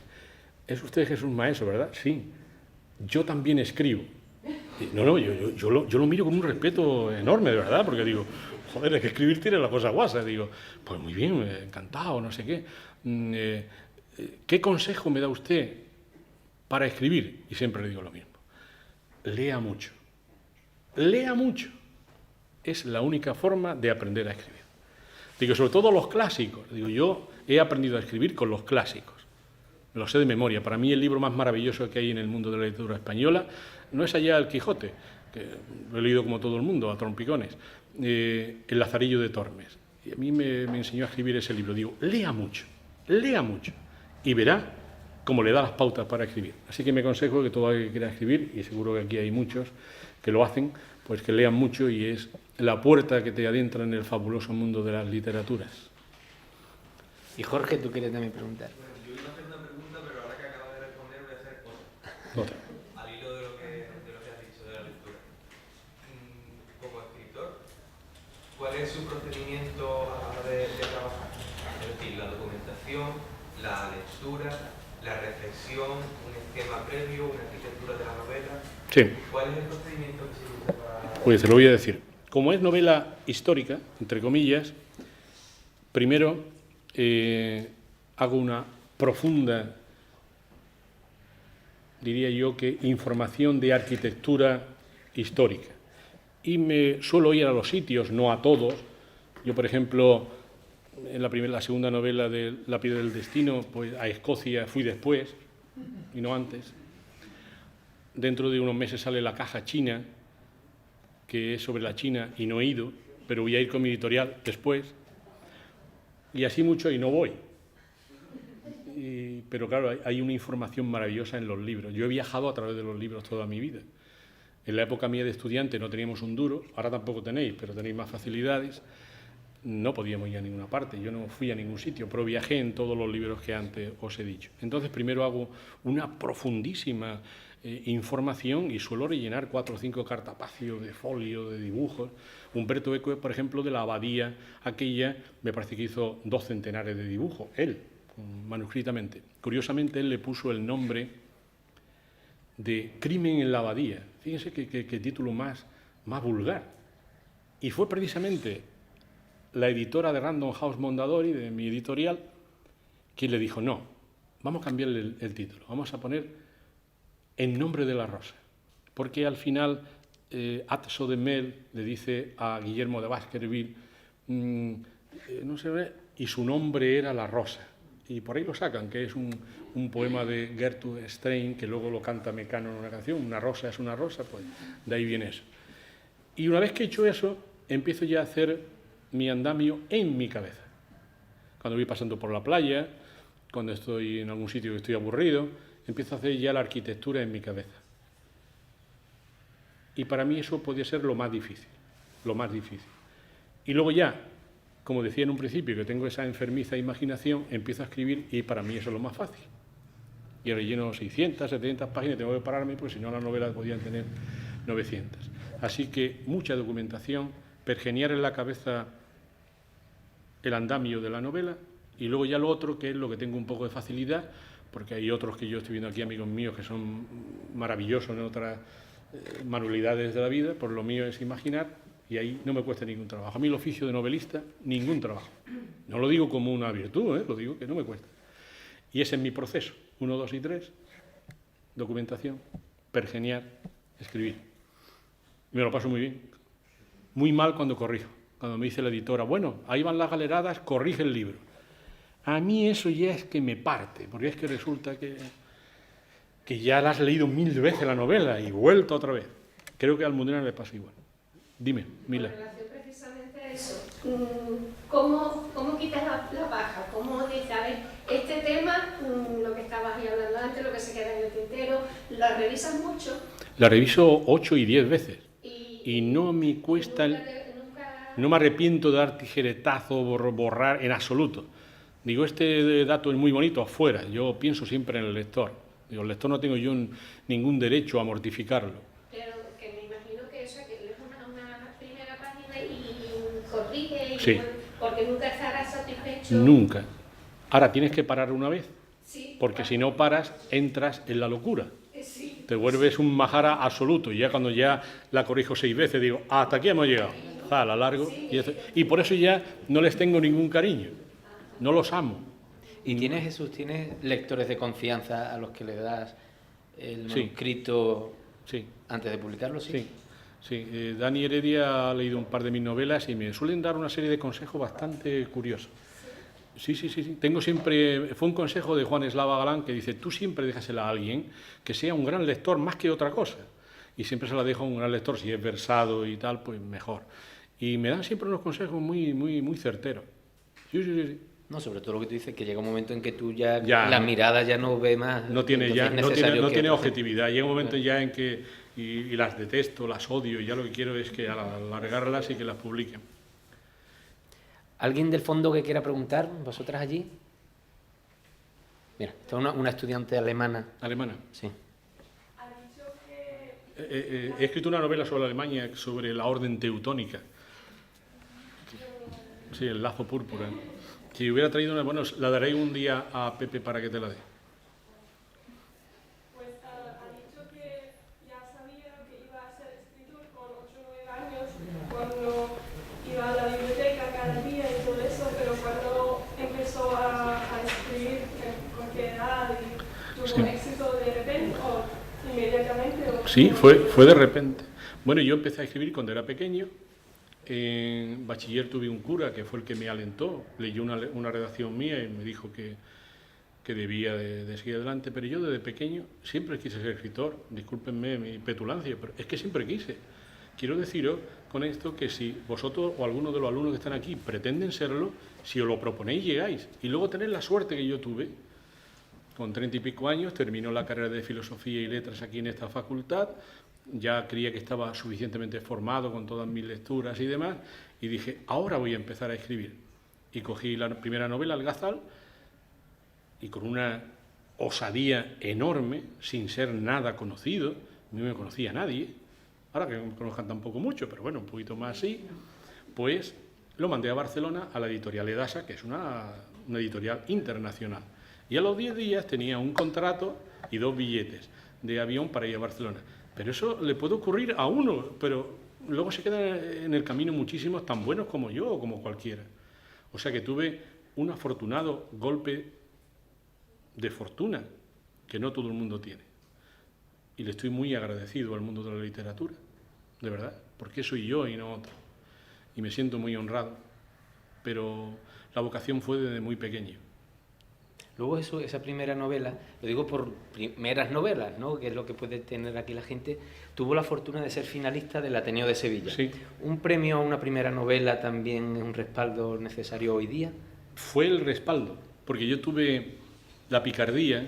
¿Es usted Jesús Maestro, verdad? Sí. Yo también escribo. Y no, yo lo miro con un respeto enorme, de verdad, porque digo, joder, es que escribir tiene la cosa guasa. Digo, pues muy bien, encantado, no sé qué. ¿Qué consejo me da usted para escribir? Y siempre le digo lo mismo. Lea mucho. Lea mucho. Es la única forma de aprender a escribir. Digo, sobre todo los clásicos. Digo, yo he aprendido a escribir con los clásicos. Me lo sé de memoria. Para mí el libro más maravilloso que hay en el mundo de la literatura española no es allá El Quijote, que lo he leído como todo el mundo, a trompicones, El Lazarillo de Tormes. Y a mí me enseñó a escribir ese libro. Digo, lea mucho y verá cómo le da las pautas para escribir. Así que me aconsejo que todo aquel que quiera escribir, y seguro que aquí hay muchos que lo hacen, pues que lean mucho y es la puerta que te adentra en el fabuloso mundo de las literaturas. Y Jorge, tú quieres también preguntar. Bueno, yo iba a hacer una pregunta, pero ahora que acabas de responder voy a hacer otra. Otra. Al hilo de lo que has dicho de la lectura. Como escritor, ¿cuál es su procedimiento a la hora de trabajar? Es decir, la documentación, la lectura, la reflexión, un esquema previo, una arquitectura de la novela. Sí. ¿Cuál es el procedimiento que se usa para...? Pues te lo voy a decir. Como es novela histórica, entre comillas, primero hago una profunda, diría yo, que información de arquitectura histórica. Y me suelo ir a los sitios, no a todos. Yo, por ejemplo, en la segunda novela de La piedra del destino, pues a Escocia fui después y no antes. Dentro de unos meses sale La caja china, que es sobre la China y no he ido, pero voy a ir con mi editorial después. Y así mucho y no voy. Pero claro, hay una información maravillosa en los libros. Yo he viajado a través de los libros toda mi vida. En la época mía de estudiante no teníamos un duro, ahora tampoco tenéis, pero tenéis más facilidades. No podíamos ir a ninguna parte, yo no fui a ningún sitio, pero viajé en todos los libros que antes os he dicho. Entonces primero hago una profundísima información y suelo rellenar 4 o 5 cartapacios de folio, de dibujos. Humberto Eco, por ejemplo, de la abadía aquella, me parece que hizo 2 centenares de dibujos, él, manuscritamente. Curiosamente, él le puso el nombre de Crimen en la abadía. Fíjense qué título más vulgar. Y fue precisamente la editora de Random House Mondadori, de mi editorial, quien le dijo, no, vamos a cambiarle el título, vamos a poner En nombre de la rosa, porque al final Atso de Mel le dice a Guillermo de Baskerville, no sé, y su nombre era La rosa, y por ahí lo sacan, que es un poema de Gertrude Stein, que luego lo canta Mecano en una canción, Una rosa es una rosa, pues de ahí viene eso. Y una vez que he hecho eso, empiezo ya a hacer mi andamio en mi cabeza. Cuando voy pasando por la playa, cuando estoy en algún sitio que estoy aburrido, empiezo a hacer ya la arquitectura en mi cabeza. Y para mí eso podía ser lo más difícil, lo más difícil. Y luego ya, como decía en un principio, que tengo esa enfermiza imaginación, empiezo a escribir y para mí eso es lo más fácil. Y relleno 600, 700 páginas, tengo que pararme, porque si no las novelas podían tener 900. Así que mucha documentación, pergeniar en la cabeza el andamio de la novela, y luego ya lo otro, que es lo que tengo un poco de facilidad, porque hay otros que yo estoy viendo aquí, amigos míos, que son maravillosos en otras manualidades de la vida, pues lo mío es imaginar, y ahí no me cuesta ningún trabajo. A mí el oficio de novelista, ningún trabajo. No lo digo como una virtud, lo digo que no me cuesta. Y ese es mi proceso, 1, 2 y 3, documentación, pergeniar, escribir. Me lo paso muy bien. Muy mal cuando corrijo. Cuando me dice la editora, bueno, ahí van las galeradas, corrige el libro. A mí eso ya es que me parte, porque es que resulta que ya la has leído 1000 veces la novela y vuelta otra vez. Creo que a Almudena le pasa igual. Dime, Mila. En relación precisamente a eso, ¿cómo quitas la paja? ¿Cómo dices, a ver, este tema, lo que estabas ahí hablando antes, lo que se queda en el tintero, ¿lo revisas mucho? La reviso 8 y 10 veces. Y no me cuesta, no me arrepiento de dar tijeretazo o borrar en absoluto. Digo, este dato es muy bonito, afuera. Yo pienso siempre en el lector. Digo, el lector no tengo yo ningún derecho a mortificarlo. Pero que me imagino que eso, que lees una primera página y corrige, Sí. Porque nunca estarás satisfecho. Nunca. Ahora tienes que parar una vez, Sí, porque si no paras, entras en la locura. sí. Te vuelves un majara absoluto. Y ya cuando ya la corrijo 6 veces, digo, hasta aquí hemos llegado. La largo. Y por eso ya no les tengo ningún cariño. No los amo. ¿Y tienes, Jesús, lectores de confianza a los que le das el manuscrito antes de publicarlo? Sí. Dani Heredia ha leído un par de mis novelas y me suelen dar una serie de consejos bastante curiosos. Sí. Tengo siempre... Fue un consejo de Juan Eslava Galán que dice, tú siempre déjasela a alguien que sea un gran lector más que otra cosa. Y siempre se la dejo a un gran lector, si es versado y tal, pues mejor. Y me dan siempre unos consejos muy certeros. Sí. No, sobre todo lo que tú dices, que llega un momento en que tú ya la mirada ya no ve más. No tiene objetividad. Llega un momento ya en que, y las detesto, las odio, y ya lo que quiero es que alargarlas y que las publiquen. ¿Alguien del fondo que quiera preguntar? ¿Vosotras allí? Mira, esta es una estudiante alemana. ¿Alemana? Sí. Ha dicho que... He escrito una novela sobre Alemania, sobre la orden teutónica. Sí, el lazo púrpura. Si hubiera traído una... Bueno, la daré un día a Pepe para que te la dé. Pues ha dicho que ya sabía que iba a ser escritor con 8 o 9 años, cuando iba a la biblioteca cada día y todo eso, pero cuando empezó a escribir, ¿con qué edad? ¿Y tuvo éxito de repente o inmediatamente? Sí, fue de repente. Bueno, yo empecé a escribir cuando era pequeño. En bachiller tuve un cura que fue el que me alentó, leyó una redacción mía y me dijo que debía de seguir adelante, pero yo desde pequeño siempre quise ser escritor. Discúlpenme mi petulancia, pero es que siempre quise. Quiero deciros con esto que si vosotros o alguno de los alumnos que están aquí pretenden serlo, si os lo proponéis llegáis. Y luego tener la suerte que yo tuve, con 30 y pico años, terminó la carrera de Filosofía y Letras aquí en esta facultad. Ya creía que estaba suficientemente formado con todas mis lecturas y demás, y dije, ahora voy a empezar a escribir. Y cogí la primera novela, El Gazal, y con una osadía enorme, sin ser nada conocido, no me conocía nadie, ahora que me conozcan tampoco mucho, pero bueno, un poquito más así, pues lo mandé a Barcelona a la editorial Edasa, que es una editorial internacional. Y a los 10 días tenía un contrato y 2 billetes de avión para ir a Barcelona. Pero eso le puede ocurrir a uno, pero luego se quedan en el camino muchísimos tan buenos como yo o como cualquiera. O sea que tuve un afortunado golpe de fortuna que no todo el mundo tiene. Y le estoy muy agradecido al mundo de la literatura, de verdad, porque soy yo y no otro. Y me siento muy honrado, pero la vocación fue desde muy pequeño. Luego esa primera novela, lo digo por primeras novelas, ¿no?, que es lo que puede tener aquí la gente, tuvo la fortuna de ser finalista del Ateneo de Sevilla. Sí. ¿Un premio a una primera novela también es un respaldo necesario hoy día? Fue el respaldo, porque yo tuve la picardía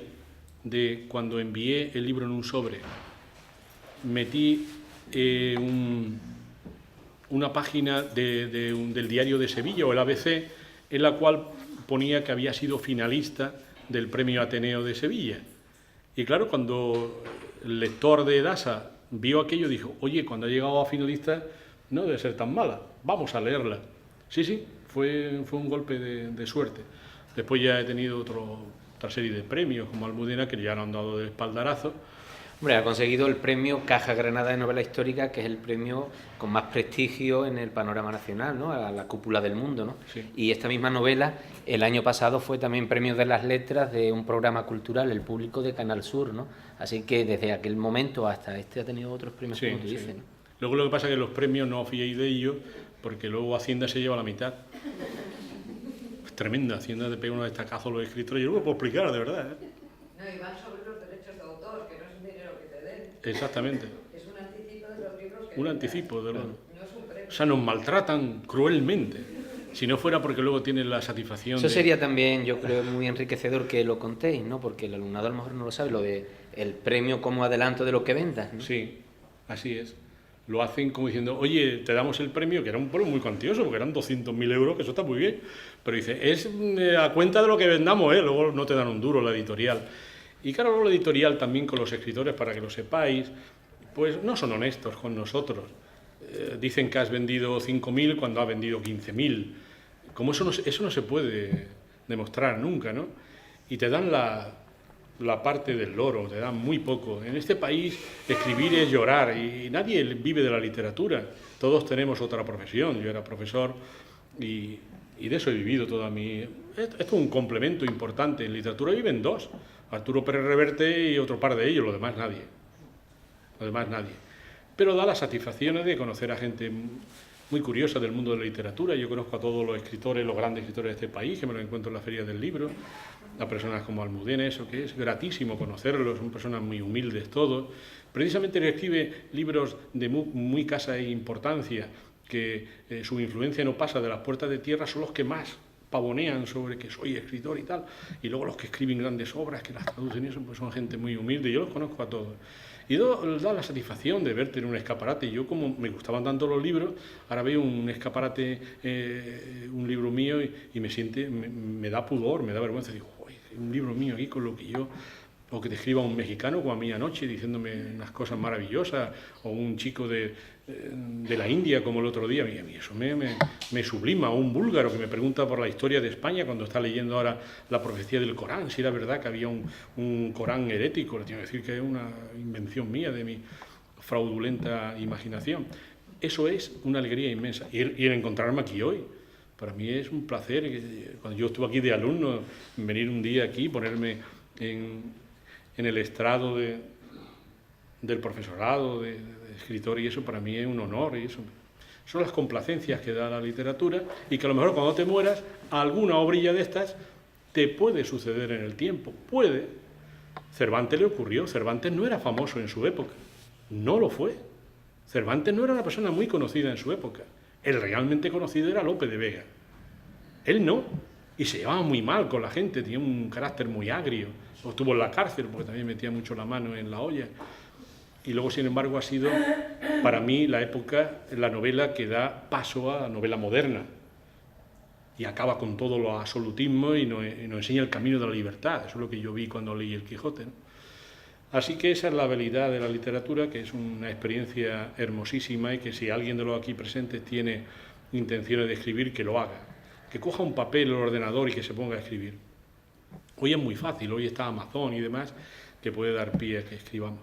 de cuando envié el libro en un sobre, metí una página del diario de Sevilla o el ABC, en la cual ponía que había sido finalista del Premio Ateneo de Sevilla. Y claro, cuando el lector de Edasa vio aquello, dijo, oye, cuando ha llegado a finalista no debe ser tan mala, vamos a leerla. Sí, fue un golpe de suerte. Después ya he tenido otra serie de premios, como Almudena, que ya lo han dado de espaldarazo. Hombre, ha conseguido el premio Caja Granada de Novela Histórica, que es el premio con más prestigio en el panorama nacional, ¿no? A la cúpula del mundo, ¿no? Sí. Y esta misma novela, el año pasado, fue también premio de las letras de un programa cultural, El Público, de Canal Sur, ¿no? Así que desde aquel momento hasta este ha tenido otros premios, Sí, como tú sí. dices, ¿no? Luego lo que pasa es que los premios no os fiéis de ellos, porque luego Hacienda se lleva la mitad. Es tremenda, Hacienda te pega unos destacazos a los escritores, yo no lo puedo explicar, de verdad, ¿eh? No, y van sobre los derechos de autor, que no es un dinero que te den. Exactamente. Es un anticipo de los libros que... Un anticipo de los... No es un premio. O sea, nos maltratan cruelmente. Si no fuera porque luego tienen la satisfacción Eso de... sería también, yo creo, muy enriquecedor que lo contéis, ¿no? Porque el alumnado a lo mejor no lo sabe, lo de el premio como adelanto de lo que vendas, ¿no? Sí, así es. Lo hacen como diciendo, oye, te damos el premio, que era un premio muy cuantioso, porque eran 200.000 euros, que eso está muy bien. Pero dice, es a cuenta de lo que vendamos, ¿eh? Luego no te dan un duro la editorial. Y claro, luego la editorial también con los escritores, para que lo sepáis, pues no son honestos con nosotros. Dicen que has vendido 5.000 cuando has vendido 15.000. Como eso no se puede demostrar nunca, ¿no? Y te dan la parte del loro, te dan muy poco. En este país escribir es llorar y nadie vive de la literatura. Todos tenemos otra profesión. Yo era profesor y de eso he vivido toda mi... Esto es un complemento importante. En literatura viven dos. Arturo Pérez Reverte y otro par de ellos, lo demás nadie. Lo demás nadie. Pero da las satisfacciones de conocer a gente muy curiosa del mundo de la literatura. Yo conozco a todos los escritores, los grandes escritores de este país, que me los encuentro en la Feria del Libro, a personas como Almudena, eso que es gratísimo conocerlos, son personas muy humildes todos. Precisamente él escribe libros de muy casa e importancia, que su influencia no pasa de las puertas de tierra, son los que más pavonean sobre que soy escritor y tal, y luego los que escriben grandes obras, que las traducen y eso, pues son gente muy humilde, yo los conozco a todos. Y da la satisfacción de verte en un escaparate. Yo, como me gustaban tanto los libros, ahora veo un escaparate, un libro mío, y me da pudor, me da vergüenza. Digo, un libro mío aquí con lo que yo... O que te escriba un mexicano como a mí anoche diciéndome unas cosas maravillosas, o un chico de la India como el otro día. A mí eso me sublima. O un búlgaro que me pregunta por la historia de España cuando está leyendo ahora la profecía del Corán, si era verdad que había un Corán herético. Le tengo que decir que es una invención mía de mi fraudulenta imaginación. Eso es una alegría inmensa. Y el encontrarme aquí hoy, para mí es un placer. Cuando yo estuve aquí de alumno, venir un día aquí, ponerme en el estrado del profesorado, de escritor, y eso para mí es un honor. Y eso son las complacencias que da la literatura, y que a lo mejor cuando te mueras, alguna obrilla de estas te puede suceder en el tiempo. Puede. Cervantes le ocurrió. Cervantes no era famoso en su época. No lo fue. Cervantes no era una persona muy conocida en su época. El realmente conocido era Lope de Vega. Él no. Y se llevaba muy mal con la gente, tenía un carácter muy agrio. Estuvo en la cárcel porque también metía mucho la mano en la olla. Y luego, sin embargo, ha sido para mí la novela que da paso a la novela moderna. Y acaba con todo lo absolutismo y nos enseña el camino de la libertad. Eso es lo que yo vi cuando leí El Quijote, ¿no? Así que esa es la habilidad de la literatura, que es una experiencia hermosísima, y que si alguien de los aquí presentes tiene intenciones de escribir, que lo haga. Que coja un papel, el ordenador, y que se ponga a escribir. Hoy es muy fácil, hoy está Amazon y demás, que puede dar pie a que escribamos.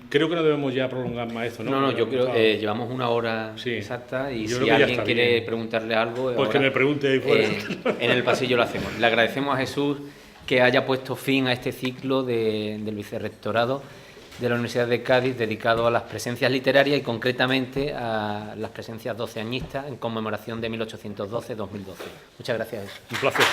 Creo que no debemos ya prolongar más esto, ¿no? No, yo creo que llevamos una hora exacta, y si alguien quiere preguntarle algo... Pues ahora, que me pregunte ahí fuera. En el pasillo lo hacemos. Le agradecemos a Jesús que haya puesto fin a este ciclo del Vicerrectorado de la Universidad de Cádiz, dedicado a las presencias literarias y concretamente a las presencias 12añistas en conmemoración de 1812-2012. Muchas gracias, Jesús. Un placer.